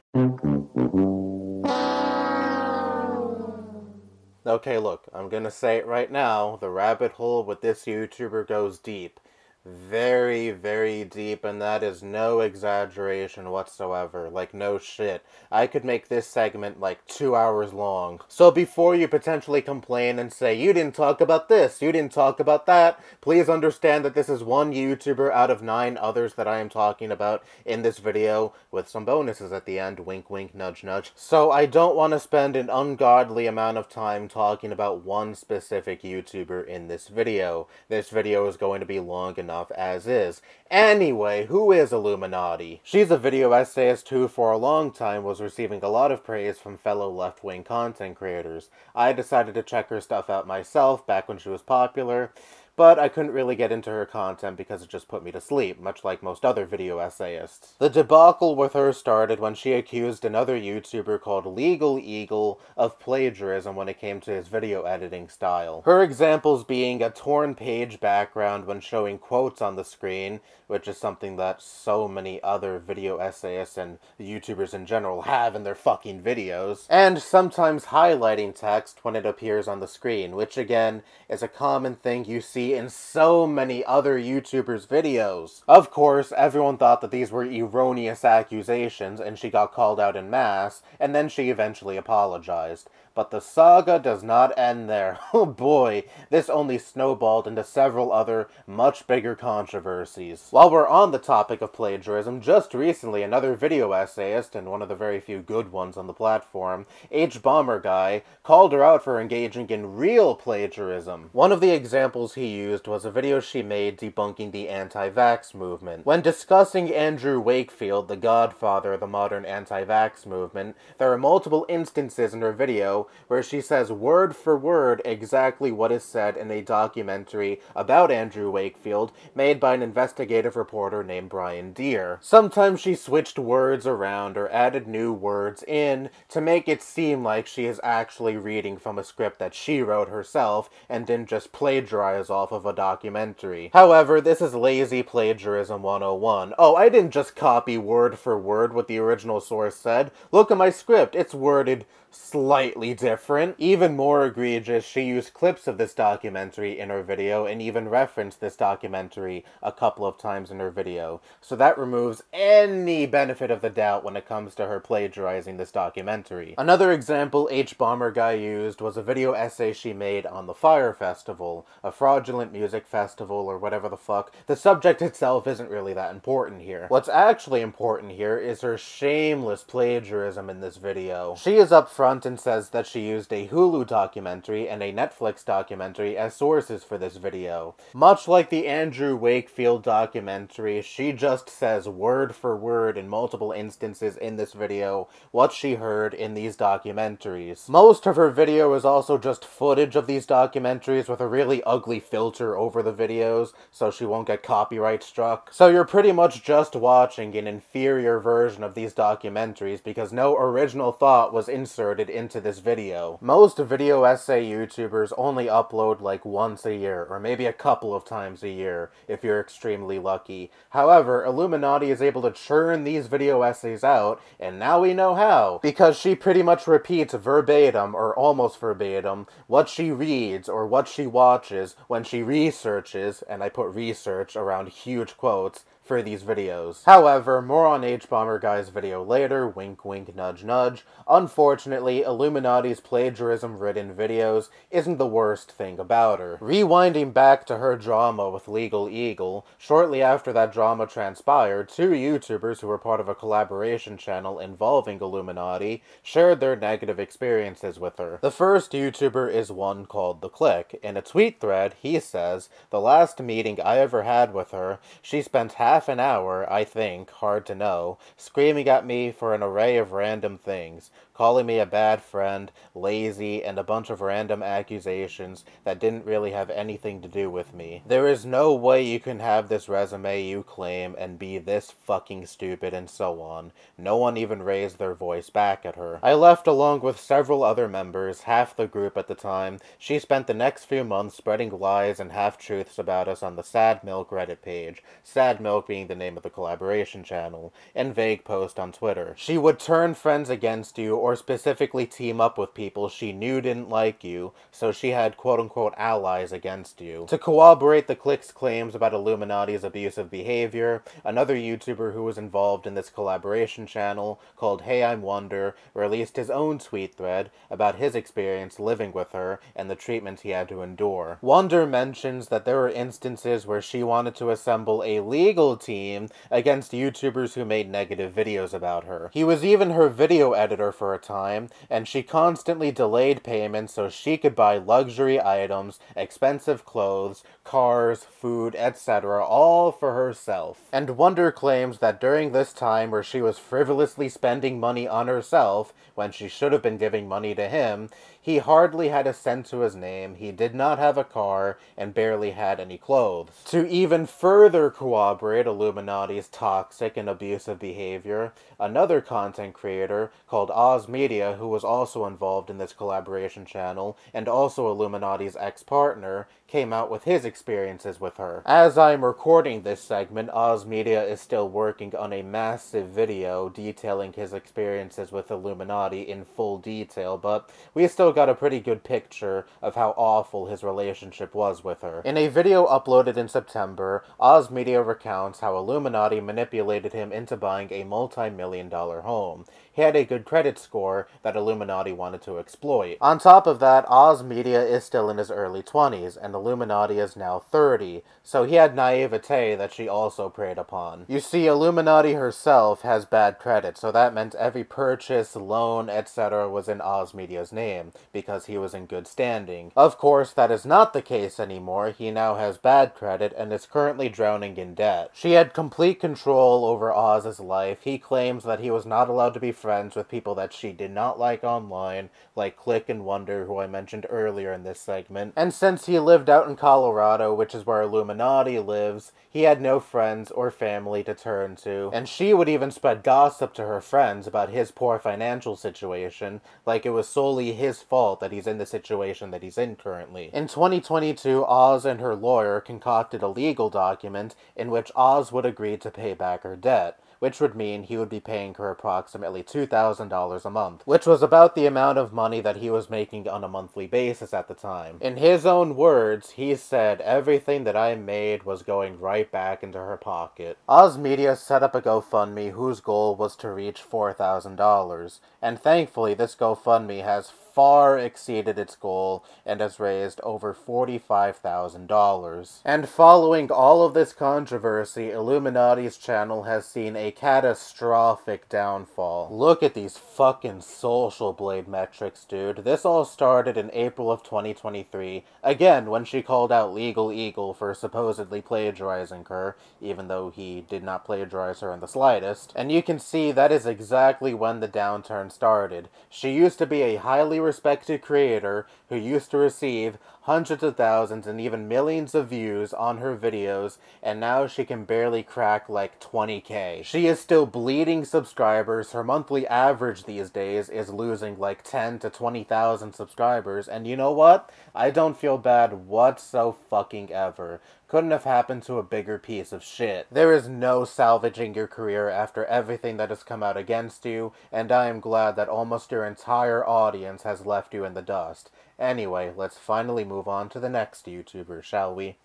Okay, look, I'm gonna say it right now, the rabbit hole with this YouTuber goes deep. Very, very deep, and that is no exaggeration whatsoever. Like, no shit. I could make this segment like 2 hours long. So before you potentially complain and say, you didn't talk about this, you didn't talk about that, please understand that this is one YouTuber out of 9 others that I am talking about in this video, with some bonuses at the end, wink wink, nudge nudge. So I don't want to spend an ungodly amount of time talking about one specific YouTuber in this video. This video is going to be long enough as is. Anyway, who is Illuminati? She's a video essayist who for a long time was receiving a lot of praise from fellow left-wing content creators. I decided to check her stuff out myself back when she was popular, but I couldn't really get into her content because it just put me to sleep, much like most other video essayists. The debacle with her started when she accused another YouTuber called Legal Eagle of plagiarism when it came to his video editing style. Her examples being a torn page background when showing quotes on the screen, which is something that so many other video essayists and YouTubers in general have in their fucking videos, and sometimes highlighting text when it appears on the screen, which again is a common thing you see in so many other YouTubers' videos. Of course, everyone thought that these were erroneous accusations, and she got called out en masse, and then she eventually apologized. But the saga does not end there. Oh boy, this only snowballed into several other, much bigger controversies. While we're on the topic of plagiarism, just recently another video essayist, and one of the very few good ones on the platform, HBomberGuy, called her out for engaging in real plagiarism. One of the examples he used was a video she made debunking the anti-vax movement. When discussing Andrew Wakefield, the godfather of the modern anti-vax movement, there are multiple instances in her video where she says word for word exactly what is said in a documentary about Andrew Wakefield made by an investigative reporter named Brian Deere. Sometimes she switched words around or added new words in to make it seem like she is actually reading from a script that she wrote herself and didn't just plagiarize off of a documentary. However, this is lazy plagiarism 101. Oh, I didn't just copy word for word what the original source said. Look at my script, it's worded slightly different. Even more egregious, she used clips of this documentary in her video and even referenced this documentary a couple of times in her video. So that removes any benefit of the doubt when it comes to her plagiarizing this documentary. Another example HBomberGuy used was a video essay she made on the Fire Festival, a fraudulent music festival or whatever the fuck. The subject itself isn't really that important here. What's actually important here is her shameless plagiarism in this video. She is up front and says that she used a Hulu documentary and a Netflix documentary as sources for this video. Much like the Andrew Wakefield documentary, she just says word for word in multiple instances in this video what she heard in these documentaries. Most of her video is also just footage of these documentaries with a really ugly filter over the videos, so she won't get copyright struck. So you're pretty much just watching an inferior version of these documentaries because no original thought was inserted into this video. Most video essay YouTubers only upload like once a year, or maybe a couple of times a year, if you're extremely lucky. However, Illuminati is able to churn these video essays out, and now we know how, because she pretty much repeats verbatim, or almost verbatim, what she reads or what she watches when she researches, and I put research around huge quotes, for these videos. However, more on HBomberGuy's video later, wink wink nudge nudge. Unfortunately, Illuminati's plagiarism-ridden videos isn't the worst thing about her. Rewinding back to her drama with Legal Eagle, shortly after that drama transpired, 2 YouTubers who were part of a collaboration channel involving Illuminati shared their negative experiences with her. The first YouTuber is one called The Click. In a tweet thread, he says, "The last meeting I ever had with her, she spent half an hour, I think, hard to know, screaming at me for an array of random things, calling me a bad friend, lazy, and a bunch of random accusations that didn't really have anything to do with me. There is no way you can have this resume you claim and be this fucking stupid," and so on. No one even raised their voice back at her. I left along with several other members, half the group at the time. She spent the next few months spreading lies and half-truths about us on the Sad Milk Reddit page. Sad Milk Smoke being the name of the collaboration channel, and vague post on Twitter. She would turn friends against you or specifically team up with people she knew didn't like you, so she had quote-unquote allies against you. To corroborate the clique's claims about Illuminati's abusive behavior, another YouTuber who was involved in this collaboration channel, called Hey I'm Wonder, released his own tweet thread about his experience living with her and the treatment he had to endure. Wonder mentions that there were instances where she wanted to assemble a legal team against YouTubers who made negative videos about her. He was even her video editor for a time, and she constantly delayed payments so she could buy luxury items, expensive clothes, cars, food, etc., all for herself. And Wonder claims that during this time where she was frivolously spending money on herself, when she should have been giving money to him, he hardly had a cent to his name, he did not have a car, and barely had any clothes. To even further corroborate Illuminati's toxic and abusive behavior, another content creator called Oz Media, who was also involved in this collaboration channel, and also Illuminati's ex-partner, came out with his experiences with her. As I'm recording this segment, Oz Media is still working on a massive video detailing his experiences with Illuminati in full detail, but we still got a pretty good picture of how awful his relationship was with her. In a video uploaded in September, Oz Media recounts how Illuminati manipulated him into buying a multi-million-dollar home. He had a good credit score that Illuminati wanted to exploit. On top of that, Oz Media is still in his early 20s, and Illuminati is now 30, so he had naivete that she also preyed upon. You see, Illuminati herself has bad credit, so that meant every purchase, loan, etc. was in Oz Media's name, because he was in good standing. Of course, that is not the case anymore. He now has bad credit and is currently drowning in debt. She had complete control over Oz's life. He claims that he was not allowed to be friends with people that she did not like online, like Click and Wonder, who I mentioned earlier in this segment. And since he lived out in Colorado, which is where Illuminati lives, he had no friends or family to turn to, and she would even spread gossip to her friends about his poor financial situation, like it was solely his fault that he's in the situation that he's in currently. In 2022, Oz and her lawyer concocted a legal document in which Oz would agree to pay back her debt, which would mean he would be paying her approximately $2,000 a month, which was about the amount of money that he was making on a monthly basis at the time. In his own words, he said, "Everything that I made was going right back into her pocket." Oz Media set up a GoFundMe whose goal was to reach $4,000, and thankfully this GoFundMe has far exceeded its goal and has raised over $45,000. And following all of this controversy, Illuminati's channel has seen a catastrophic downfall. Look at these fucking social blade metrics, dude. This all started in April of 2023, again when she called out Legal Eagle for supposedly plagiarizing her, even though he did not plagiarize her in the slightest. And you can see that is exactly when the downturn started. She used to be a highly respected creator who used to receive hundreds of thousands and even millions of views on her videos, and now she can barely crack like 20k. She is still bleeding subscribers. Her monthly average these days is losing like 10 to 20,000 subscribers, and you know what? I don't feel bad whatsoever. Couldn't have happened to a bigger piece of shit. There is no salvaging your career after everything that has come out against you, and I am glad that almost your entire audience has left you in the dust. Anyway, let's finally move on to the next YouTuber, shall we?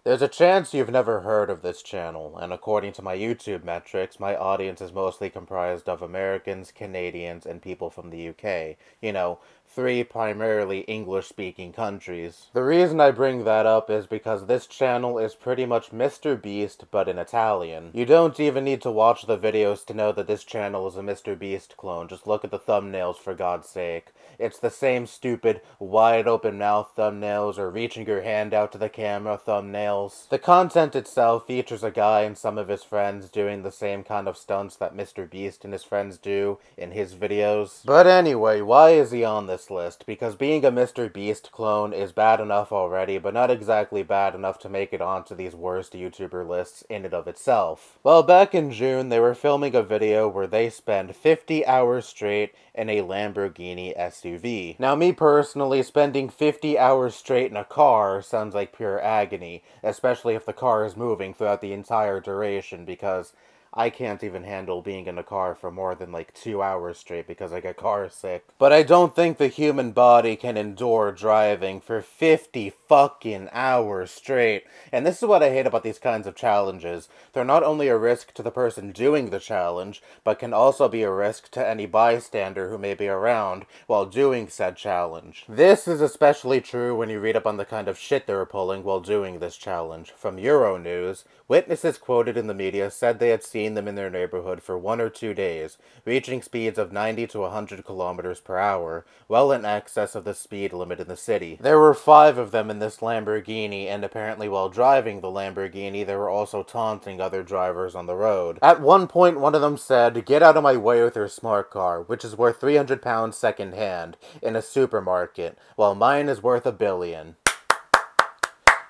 There's a chance you've never heard of this channel, and according to my YouTube metrics, my audience is mostly comprised of Americans, Canadians, and people from the UK. You know, 3 primarily English-speaking countries. The reason I bring that up is because this channel is pretty much Mr. Beast, but in Italian. You don't even need to watch the videos to know that this channel is a Mr. Beast clone. Just look at the thumbnails, for God's sake. It's the same stupid, wide-open mouth thumbnails, or reaching your hand out to the camera thumbnails. The content itself features a guy and some of his friends doing the same kind of stunts that Mr. Beast and his friends do in his videos. But anyway, why is he on this this list, because being a Mr. Beast clone is bad enough already, but not exactly bad enough to make it onto these worst YouTuber lists in and of itself. Well, back in June, they were filming a video where they spend 50 hours straight in a Lamborghini SUV. Now, me personally, spending 50 hours straight in a car sounds like pure agony, especially if the car is moving throughout the entire duration, because I can't even handle being in a car for more than like 2 hours straight because I get car sick. But I don't think the human body can endure driving for 50 fucking hours straight. And this is what I hate about these kinds of challenges. They're not only a risk to the person doing the challenge, but can also be a risk to any bystander who may be around while doing said challenge. This is especially true when you read up on the kind of shit they were pulling while doing this challenge. From Euronews, witnesses quoted in the media said they had seen them in their neighborhood for 1 or 2 days, reaching speeds of 90 to 100 kilometers per hour, well in excess of the speed limit in the city. There were 5 of them in this Lamborghini, and apparently while driving the Lamborghini, they were also taunting other drivers on the road. At one point, one of them said, "Get out of my way with your smart car, which is worth 300 pounds second hand, in a supermarket, while mine is worth $1 billion.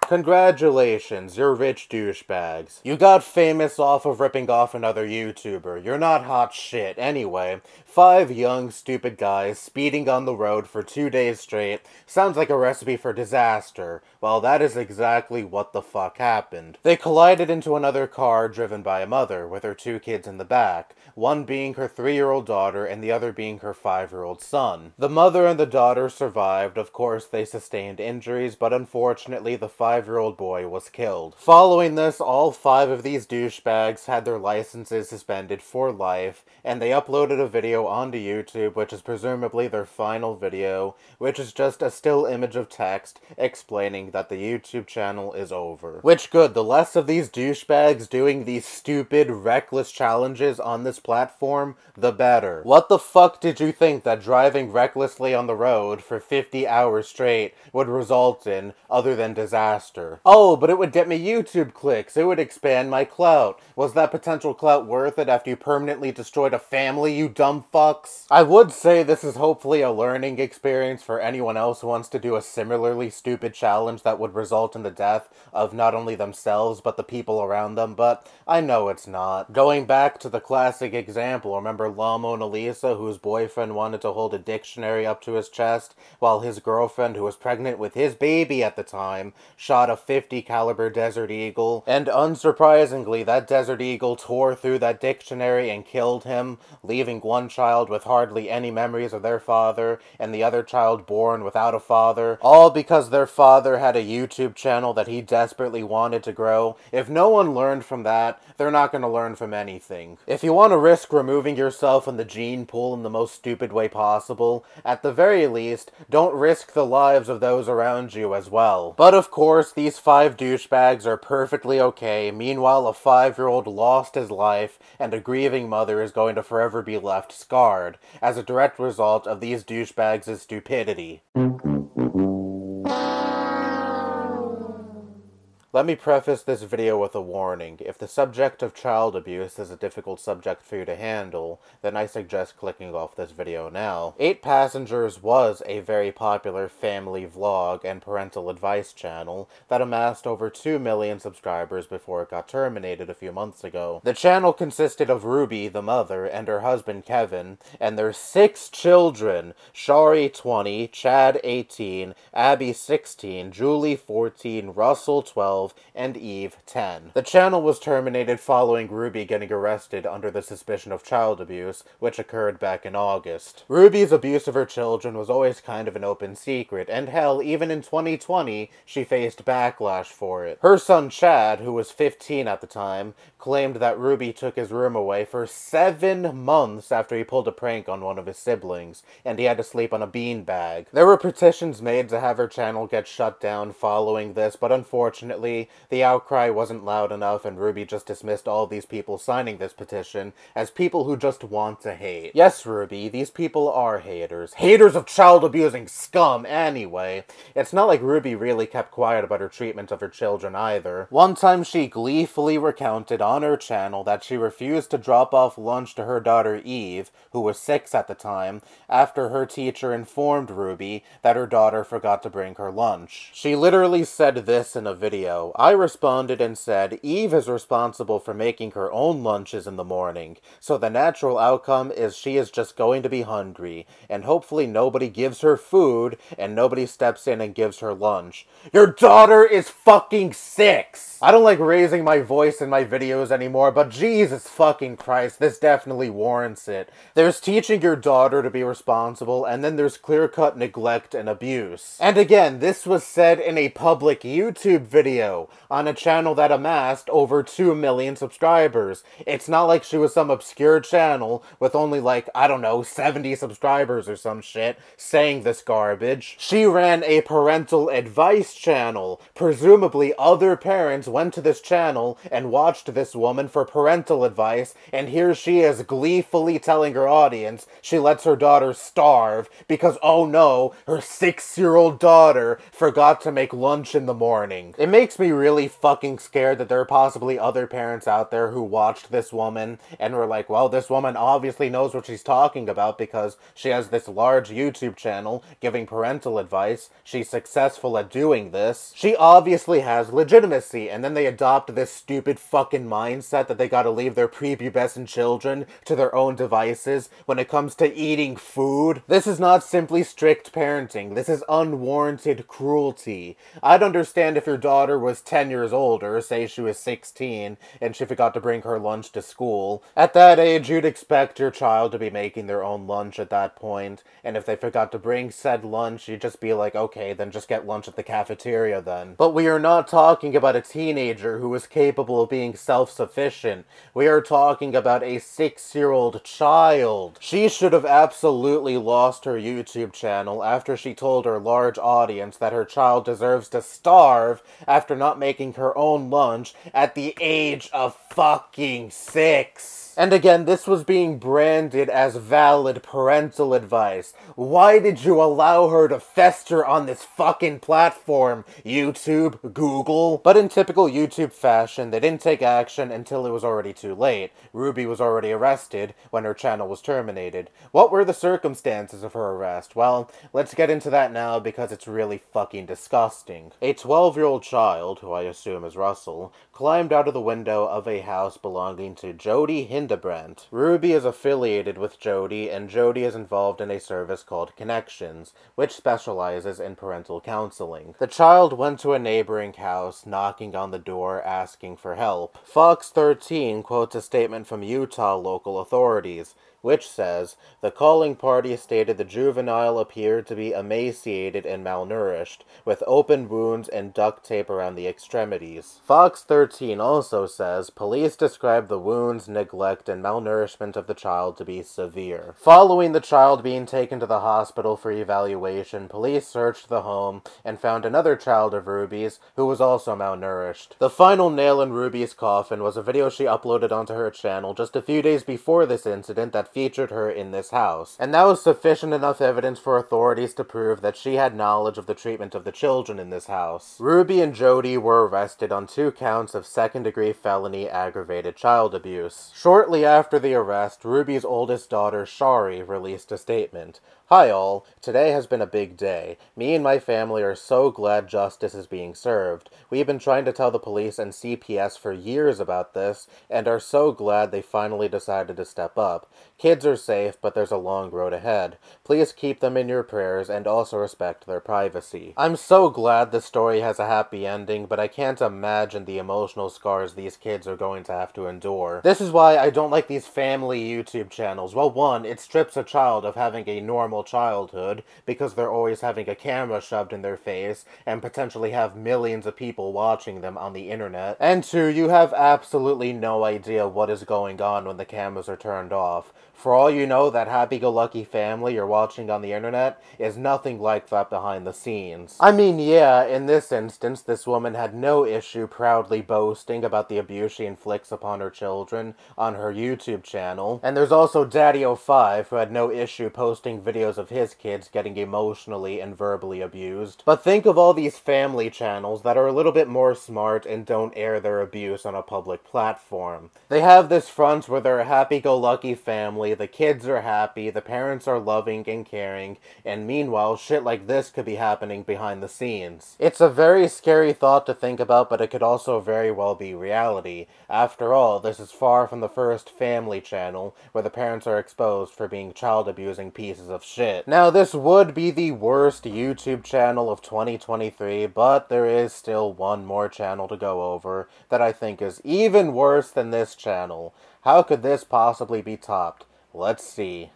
Congratulations, you're rich douchebags. You got famous off of ripping off another YouTuber. You're not hot shit. Anyway, 5 young, stupid guys speeding on the road for 2 days straight sounds like a recipe for disaster. Well, that is exactly what the fuck happened. They collided into another car driven by a mother, with her 2 kids in the back, one being her 3-year-old daughter and the other being her 5-year-old son. The mother and the daughter survived. Of course, they sustained injuries, but unfortunately, the 5-year-old boy was killed. Following this, all 5 of these douchebags had their licenses suspended for life, and they uploaded a video onto YouTube, which is presumably their final video, which is just a still image of text explaining that the YouTube channel is over. Which, good, the less of these douchebags doing these stupid, reckless challenges on this platform, the better. What the fuck did you think that driving recklessly on the road for 50 hours straight would result in, other than disaster? Oh, but it would get me YouTube clicks. It would expand my clout. Was that potential clout worth it after you permanently destroyed a family, you dumb fucks? I would say this is hopefully a learning experience for anyone else who wants to do a similarly stupid challenge that would result in the death of not only themselves, but the people around them, but I know it's not. Going back to the classic example, remember La Mona Lisa, whose boyfriend wanted to hold a dictionary up to his chest, while his girlfriend, who was pregnant with his baby at the time, shot a .50 caliber Desert Eagle, and unsurprisingly, that Desert Eagle tore through that dictionary and killed him, leaving one child with hardly any memories of their father, and the other child born without a father, all because their father had a YouTube channel that he desperately wanted to grow. If no one learned from that, they're not going to learn from anything. If you want to risk removing yourself from the gene pool in the most stupid way possible, at the very least, don't risk the lives of those around you as well. But of course, these 5 douchebags are perfectly okay. Meanwhile, a 5-year-old lost his life, and a grieving mother is going to forever be left scarred, as a direct result of these douchebags' stupidity. Let me preface this video with a warning. If the subject of child abuse is a difficult subject for you to handle, then I suggest clicking off this video now. 8 Passengers was a very popular family vlog and parental advice channel that amassed over 2 million subscribers before it got terminated a few months ago. The channel consisted of Ruby, the mother, and her husband Kevin, and their 6 children: Shari 20, Chad 18, Abby 16, Julie 14, Russell 12, and Eve 10. The channel was terminated following Ruby getting arrested under the suspicion of child abuse, which occurred back in August. Ruby's abuse of her children was always kind of an open secret, and hell, even in 2020, she faced backlash for it. Her son Chad, who was 15 at the time, claimed that Ruby took his room away for 7 months after he pulled a prank on one of his siblings, and he had to sleep on a beanbag. There were petitions made to have her channel get shut down following this, but unfortunately, Unfortunately, the outcry wasn't loud enough, and Ruby just dismissed all these people signing this petition as people who just want to hate. Yes, Ruby, these people are haters. Haters of child-abusing scum, anyway. It's not like Ruby really kept quiet about her treatment of her children either. One time she gleefully recounted on her channel that she refused to drop off lunch to her daughter Eve, who was 6 at the time, after her teacher informed Ruby that her daughter forgot to bring her lunch. She literally said this in a video. I responded and said, Eve is responsible for making her own lunches in the morning, so the natural outcome is she is just going to be hungry, and hopefully nobody gives her food, and nobody steps in and gives her lunch. Your daughter is fucking 6! I don't like raising my voice in my videos anymore, but Jesus fucking Christ, this definitely warrants it. There's teaching your daughter to be responsible, and then there's clear-cut neglect and abuse. And again, this was said in a public YouTube video, on a channel that amassed over 2 million subscribers. It's not like she was some obscure channel with only like, I don't know, 70 subscribers or some shit, saying this garbage. She ran a parental advice channel. Presumably other parents went to this channel and watched this woman for parental advice, and here she is gleefully telling her audience she lets her daughter starve because, oh no, her 6-year-old daughter forgot to make lunch in the morning. It makes me really fucking scared that there are possibly other parents out there who watched this woman and were like, well, this woman obviously knows what she's talking about because she has this large YouTube channel giving parental advice. She's successful at doing this. She obviously has legitimacy, and then they adopt this stupid fucking mindset that they gotta leave their prepubescent children to their own devices when it comes to eating food. This is not simply strict parenting. This is unwarranted cruelty. I'd understand if your daughter was 10 years old, or say she was 16, and she forgot to bring her lunch to school. At that age, you'd expect your child to be making their own lunch at that point, and if they forgot to bring said lunch, you'd just be like, okay, then just get lunch at the cafeteria then. But we are not talking about a teenager who is capable of being self-sufficient. We are talking about a 6-year-old child. She should have absolutely lost her YouTube channel after she told her large audience that her child deserves to starve after not making her own lunch at the age of fucking 6. And again, this was being branded as valid parental advice. Why did you allow her to fester on this fucking platform, YouTube, Google? But in typical YouTube fashion, they didn't take action until it was already too late. Ruby was already arrested when her channel was terminated. What were the circumstances of her arrest? Well, let's get into that now because it's really fucking disgusting. A 12-year-old child, who I assume is Russell, climbed out of the window of a house belonging to Jody Hildebrandt. Ruby is affiliated with Jody, and Jody is involved in a service called Connections, which specializes in parental counseling. The child went to a neighboring house, knocking on the door, asking for help. Fox 13 quotes a statement from Utah local authorities, which says, the calling party stated the juvenile appeared to be emaciated and malnourished, with open wounds and duct tape around the extremities. Fox 13 also says, police described the wounds, neglect, and malnourishment of the child to be severe. Following the child being taken to the hospital for evaluation, police searched the home and found another child of Ruby's who was also malnourished. The final nail in Ruby's coffin was a video she uploaded onto her channel just a few days before this incident that featured her in this house, and that was sufficient enough evidence for authorities to prove that she had knowledge of the treatment of the children in this house. Ruby and Jody were arrested on 2 counts of second-degree felony aggravated child abuse. Shortly after the arrest, Ruby's oldest daughter, Shari, released a statement. Hi all, today has been a big day. Me and my family are so glad justice is being served. We've been trying to tell the police and CPS for years about this, and are so glad they finally decided to step up. Kids are safe, but there's a long road ahead. Please keep them in your prayers and also respect their privacy. I'm so glad this story has a happy ending, but I can't imagine the emotional scars these kids are going to have to endure. This is why I don't like these family YouTube channels. Well, one, it strips a child of having a normal dysfunctional childhood because they're always having a camera shoved in their face and potentially have millions of people watching them on the internet. And 2, you have absolutely no idea what is going on when the cameras are turned off. For all you know, that happy-go-lucky family you're watching on the internet is nothing like that behind the scenes. I mean, yeah, in this instance, this woman had no issue proudly boasting about the abuse she inflicts upon her children on her YouTube channel. And there's also Daddy05, who had no issue posting videos of his kids getting emotionally and verbally abused. But think of all these family channels that are a little bit more smart and don't air their abuse on a public platform. They have this front where they're a happy-go-lucky family, the kids are happy, the parents are loving and caring, and meanwhile, shit like this could be happening behind the scenes. It's a very scary thought to think about, but it could also very well be reality. After all, this is far from the first family channel where the parents are exposed for being child-abusing pieces of shit. Now, this would be the worst YouTube channel of 2023, but there is still one more channel to go over that I think is even worse than this channel. How could this possibly be topped? Let's see.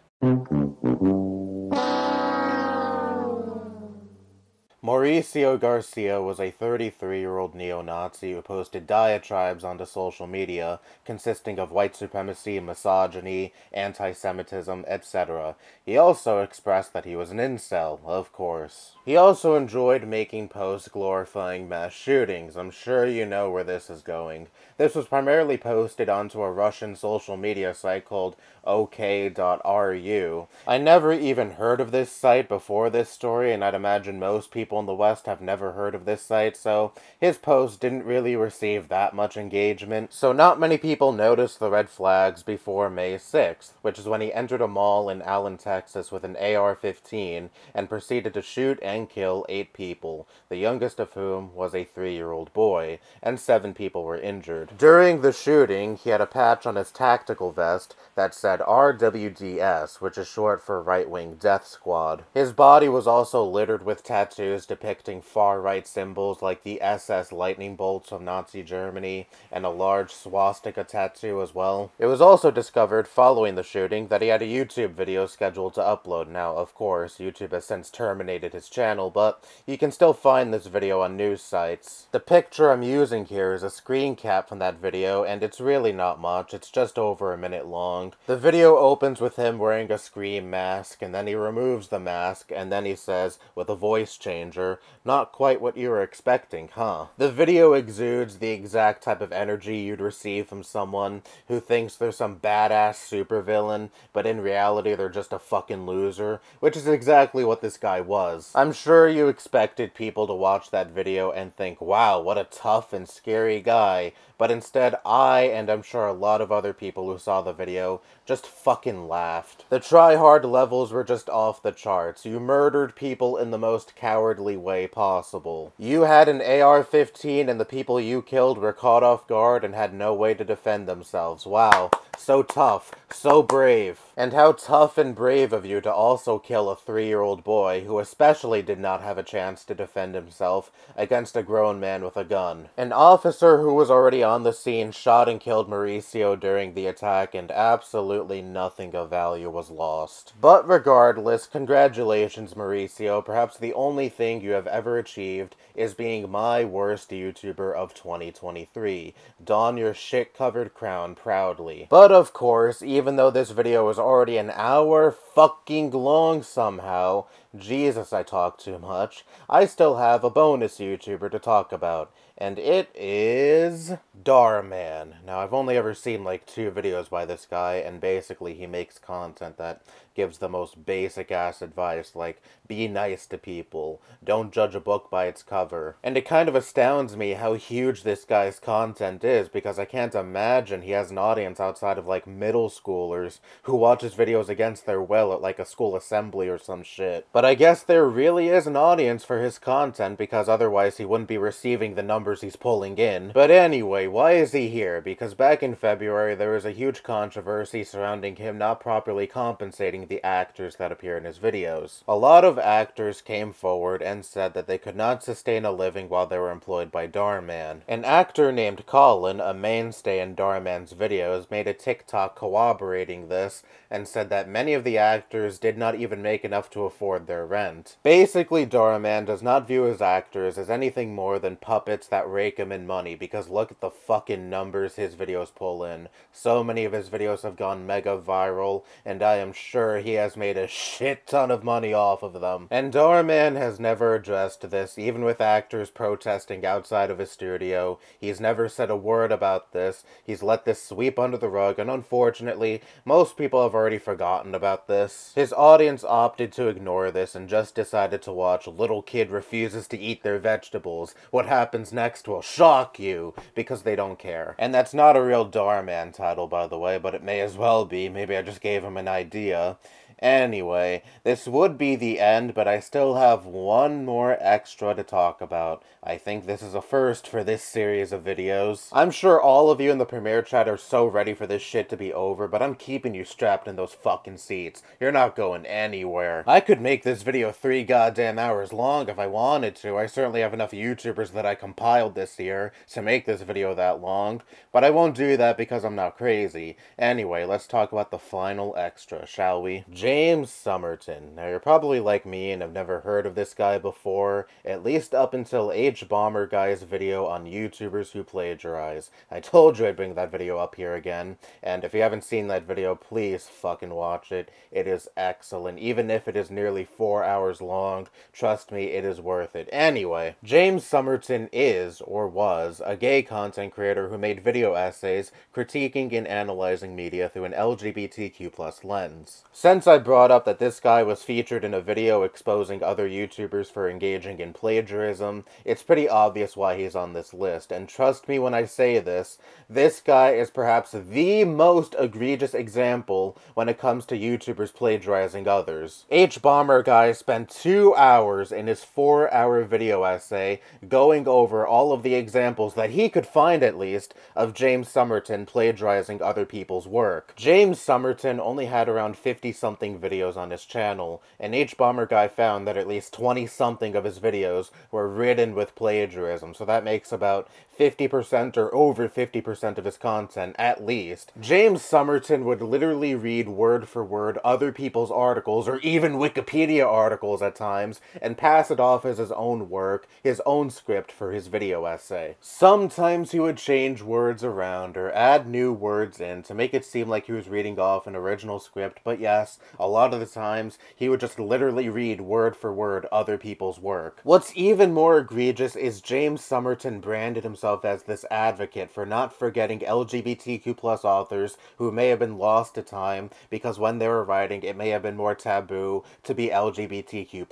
Mauricio Garcia was a 33-year-old neo-Nazi who posted diatribes onto social media consisting of white supremacy, misogyny, anti-Semitism, etc. He also expressed that he was an incel, of course. He also enjoyed making posts glorifying mass shootings. I'm sure you know where this is going. This was primarily posted onto a Russian social media site called OK.ru. I never even heard of this site before this story, and I'd imagine most people in the West have never heard of this site, so his post didn't really receive that much engagement. So not many people noticed the red flags before May 6th, which is when he entered a mall in Allen, Texas with an AR-15 and proceeded to shoot and kill 8 people, the youngest of whom was a 3-year-old boy, and 7 people were injured. During the shooting, he had a patch on his tactical vest that said RWDS, which is short for Right-Wing Death Squad. His body was also littered with tattoos depicting far-right symbols like the SS lightning bolts of Nazi Germany and a large swastika tattoo as well. It was also discovered following the shooting that he had a YouTube video scheduled to upload. Now, of course, YouTube has since terminated his channel, but you can still find this video on news sites. The picture I'm using here is a screen cap from that video, and it's really not much. It's just over a minute long. The video opens with him wearing a Scream mask, and then he removes the mask, and then he says, with a voice changer, "Not quite what you were expecting, huh?" The video exudes the exact type of energy you'd receive from someone who thinks they're some badass supervillain, but in reality they're just a fucking loser, which is exactly what this guy was. I'm sure you expected people to watch that video and think, wow, what a tough and scary guy, but instead I, and I'm sure a lot of other people who saw the video, just fucking laughed. The try-hard levels were just off the charts. You murdered people in the most cowardly way possible. You had an AR-15 and the people you killed were caught off guard and had no way to defend themselves. Wow. So tough. So brave. And how tough and brave of you to also kill a 3-year-old boy who especially did not have a chance to defend himself against a grown man with a gun. An officer who was already on the scene shot and killed Mauricio during the attack, and absolutely nothing of value was lost. But regardless, congratulations Mauricio. Perhaps the only thing you have ever achieved is being my worst YouTuber of 2023. Don your shit-covered crown proudly. But of course, even though this video was already an hour fucking long somehow, Jesus, I talk too much, I still have a bonus YouTuber to talk about. And it is Darman. Now, I've only ever seen like 2 videos by this guy, and basically he makes content that gives the most basic-ass advice, like, be nice to people, don't judge a book by its cover. And it kind of astounds me how huge this guy's content is, because I can't imagine he has an audience outside of, like, middle schoolers who watch his videos against their will at, like, a school assembly or some shit. But I guess there really is an audience for his content, because otherwise he wouldn't be receiving the numbers he's pulling in. But anyway, why is he here? Because back in February there was a huge controversy surrounding him not properly compensating the actors that appear in his videos. A lot of actors came forward and said that they could not sustain a living while they were employed by Darman. An actor named Colin, a mainstay in Darman's videos, made a TikTok corroborating this and said that many of the actors did not even make enough to afford their rent. Basically, Darman does not view his actors as anything more than puppets that rake him in money, because look at the fucking numbers his videos pull in. So many of his videos have gone mega viral, and I am sure he has made a shit ton of money off of them. And Darman has never addressed this, even with actors protesting outside of his studio. He's never said a word about this. He's let this sweep under the rug, and unfortunately, most people have already forgotten about this. His audience opted to ignore this and just decided to watch Little Kid Refuses to Eat Their Vegetables. What happens next will shock you, because they don't care. And that's not a real Darman title, by the way, but it may as well be. Maybe I just gave him an idea. Anyway, this would be the end, but I still have one more extra to talk about. I think this is a first for this series of videos. I'm sure all of you in the premiere chat are so ready for this shit to be over, but I'm keeping you strapped in those fucking seats. You're not going anywhere. I could make this video 3 goddamn hours long if I wanted to. I certainly have enough YouTubers that I compiled this year to make this video that long, but I won't do that because I'm not crazy. Anyway, let's talk about the final extra, shall we? James Somerton. Now, you're probably like me and have never heard of this guy before, at least up until Bomber Guy's video on YouTubers who plagiarize. I told you I'd bring that video up here again, and if you haven't seen that video, please fucking watch it. It is excellent. Even if it is nearly 4 hours long, trust me, it is worth it. Anyway, James Somerton is, or was, a gay content creator who made video essays critiquing and analyzing media through an LGBTQ+ lens. Since I brought up that this guy was featured in a video exposing other YouTubers for engaging in plagiarism, it's pretty obvious why he's on this list, and trust me when I say this, this guy is perhaps the most egregious example when it comes to YouTubers plagiarizing others. Bomber Guy spent 2 hours in his 4-hour video essay going over all of the examples that he could find, at least, of James Somerton plagiarizing other people's work. James Somerton only had around 50-something videos on his channel, and Bomber Guy found that at least 20-something of his videos were ridden with plagiarism, so that makes about 50% or over 50% of his content, at least. James Somerton would literally read word for word other people's articles, or even Wikipedia articles at times, and pass it off as his own work, his own script for his video essay. Sometimes he would change words around, or add new words in, to make it seem like he was reading off an original script, but yes, a lot of the times, he would just literally read word for word other people's work. What's even more egregious is James Somerton branded himself as this advocate for not forgetting LGBTQ+ authors who may have been lost to time because when they were writing it may have been more taboo to be LGBTQ+.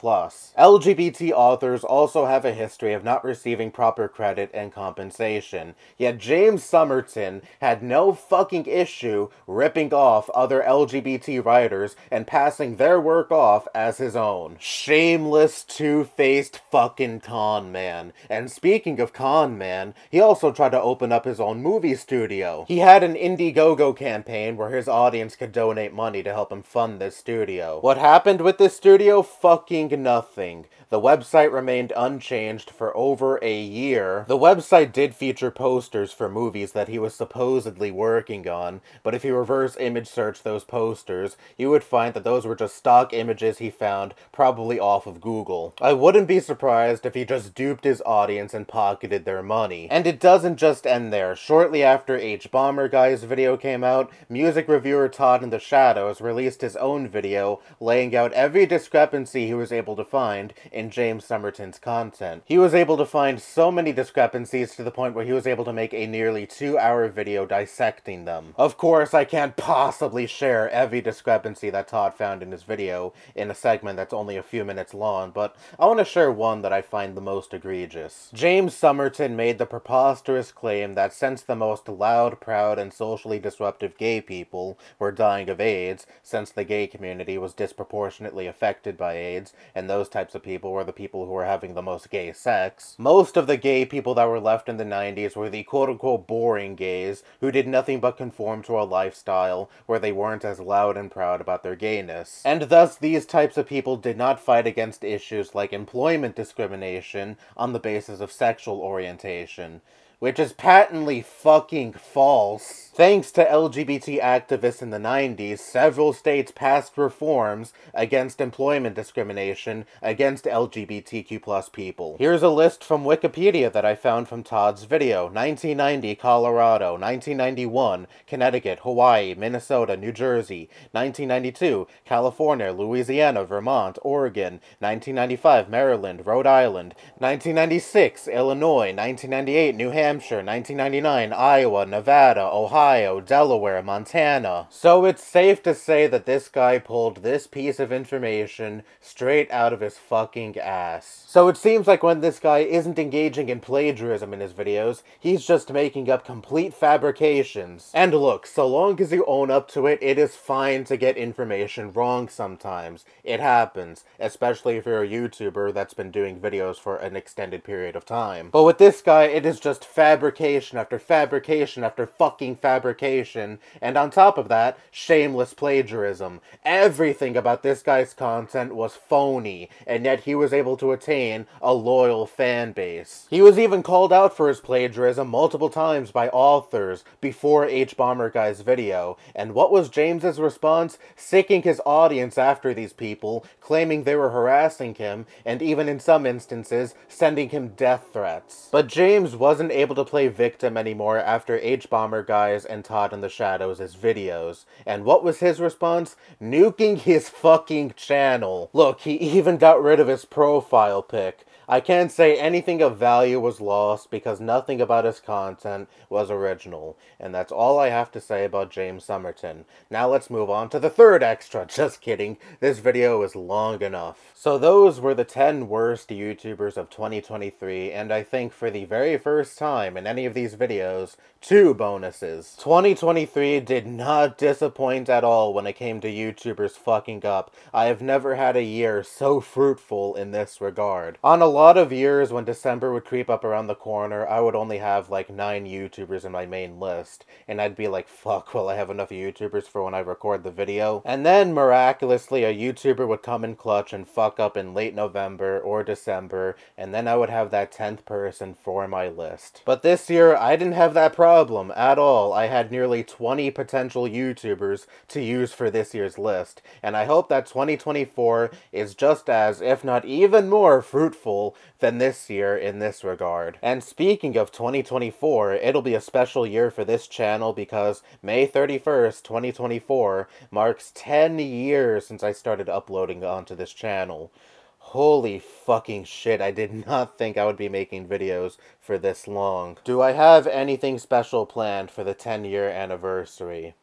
LGBT authors also have a history of not receiving proper credit and compensation, yet James Somerton had no fucking issue ripping off other LGBT writers and passing their work off as his own. Shameless, two-faced fucking con man. And speaking of con man, he also tried to open up his own movie studio. He had an Indiegogo campaign where his audience could donate money to help him fund this studio. What happened with this studio? Fucking nothing. The website remained unchanged for over a year. The website did feature posters for movies that he was supposedly working on, but if you reverse image search those posters, you would find that those were just stock images he found, probably off of Google. I wouldn't be surprised if he just duped his audience and pocketed their money. And it doesn't just end there. Shortly after Bomber Guy's video came out, music reviewer Todd in the Shadows released his own video laying out every discrepancy he was able to find in James Somerton's content. He was able to find so many discrepancies to the point where he was able to make a nearly 2-hour video dissecting them. Of course, I can't possibly share every discrepancy that Todd found in his video in a segment that's only a few minutes long, but I want to share one that I find the most egregious. James Somerton made the preposterous claim that since the most loud, proud, and socially disruptive gay people were dying of AIDS, since the gay community was disproportionately affected by AIDS, and those types of people were the people who were having the most gay sex, most of the gay people that were left in the 90s were the quote-unquote boring gays who did nothing but conform to a lifestyle where they weren't as loud and proud about their gayness. And thus, these types of people did not fight against issues like employment discrimination on the basis of sexual orientation, which is patently fucking false. Thanks to LGBT activists in the 90s, several states passed reforms against employment discrimination against LGBTQ+ people. Here's a list from Wikipedia that I found from Todd's video. 1990, Colorado. 1991, Connecticut, Hawaii, Minnesota, New Jersey. 1992, California, Louisiana, Vermont, Oregon. 1995, Maryland, Rhode Island. 1996, Illinois. 1998, New Hampshire. 1999, Iowa, Nevada, Ohio, Delaware, Montana. So it's safe to say that this guy pulled this piece of information straight out of his fucking ass. So it seems like when this guy isn't engaging in plagiarism in his videos, he's just making up complete fabrications. And look, so long as you own up to it, it is fine to get information wrong sometimes. It happens, especially if you're a YouTuber that's been doing videos for an extended period of time. But with this guy, it is just fabrication after fabrication after fucking fabrication, and on top of that, shameless plagiarism. Everything about this guy's content was phony, and yet he was able to attain a loyal fan base. He was even called out for his plagiarism multiple times by authors before H-Bomber Guy's video, and what was James's response? Sicking his audience after these people, claiming they were harassing him, and even in some instances, sending him death threats. But James wasn't able to play victim anymore after H-Bomber Guy's and Todd in the Shadows' videos. And what was his response? Nuking his fucking channel. Look, he even got rid of his profile pic. I can't say anything of value was lost because nothing about his content was original. And that's all I have to say about James Somerton. Now let's move on to the third extra. Just kidding. This video is long enough. So those were the 10 worst YouTubers of 2023, and I think for the very first time in any of these videos, 2 bonuses. 2023 did not disappoint at all when it came to YouTubers fucking up. I have never had a year so fruitful in this regard. On a lot of years, when December would creep up around the corner, I would only have like 9 YouTubers in my main list, and I'd be like, fuck, will I have enough YouTubers for when I record the video? And then, miraculously, a YouTuber would come in clutch and fuck up in late November or December, and then I would have that 10th person for my list. But this year, I didn't have that problem at all. I had nearly 20 potential YouTubers to use for this year's list, and I hope that 2024 is just as, if not even more, fruitful than this year in this regard. And speaking of 2024, it'll be a special year for this channel because May 31st, 2024 marks 10 years since I started uploading onto this channel. Holy fucking shit, I did not think I would be making videos for this long. Do I have anything special planned for the 10-year anniversary?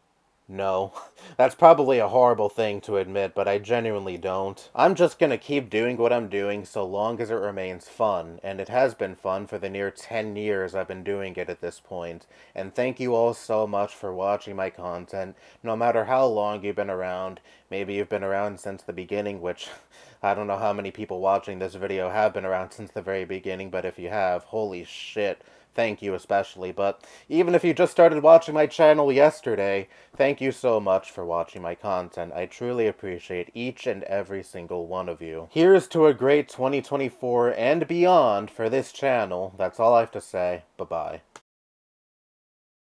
No. That's probably a horrible thing to admit, but I genuinely don't. I'm just gonna keep doing what I'm doing so long as it remains fun, and it has been fun for the near 10 years I've been doing it at this point. And thank you all so much for watching my content, no matter how long you've been around. Maybe you've been around since the beginning, which I don't know how many people watching this video have been around since the very beginning, but if you have, holy shit. Thank you especially, but even if you just started watching my channel yesterday, thank you so much for watching my content. I truly appreciate each and every single one of you. Here's to a great 2024 and beyond for this channel. That's all I have to say. Bye-bye.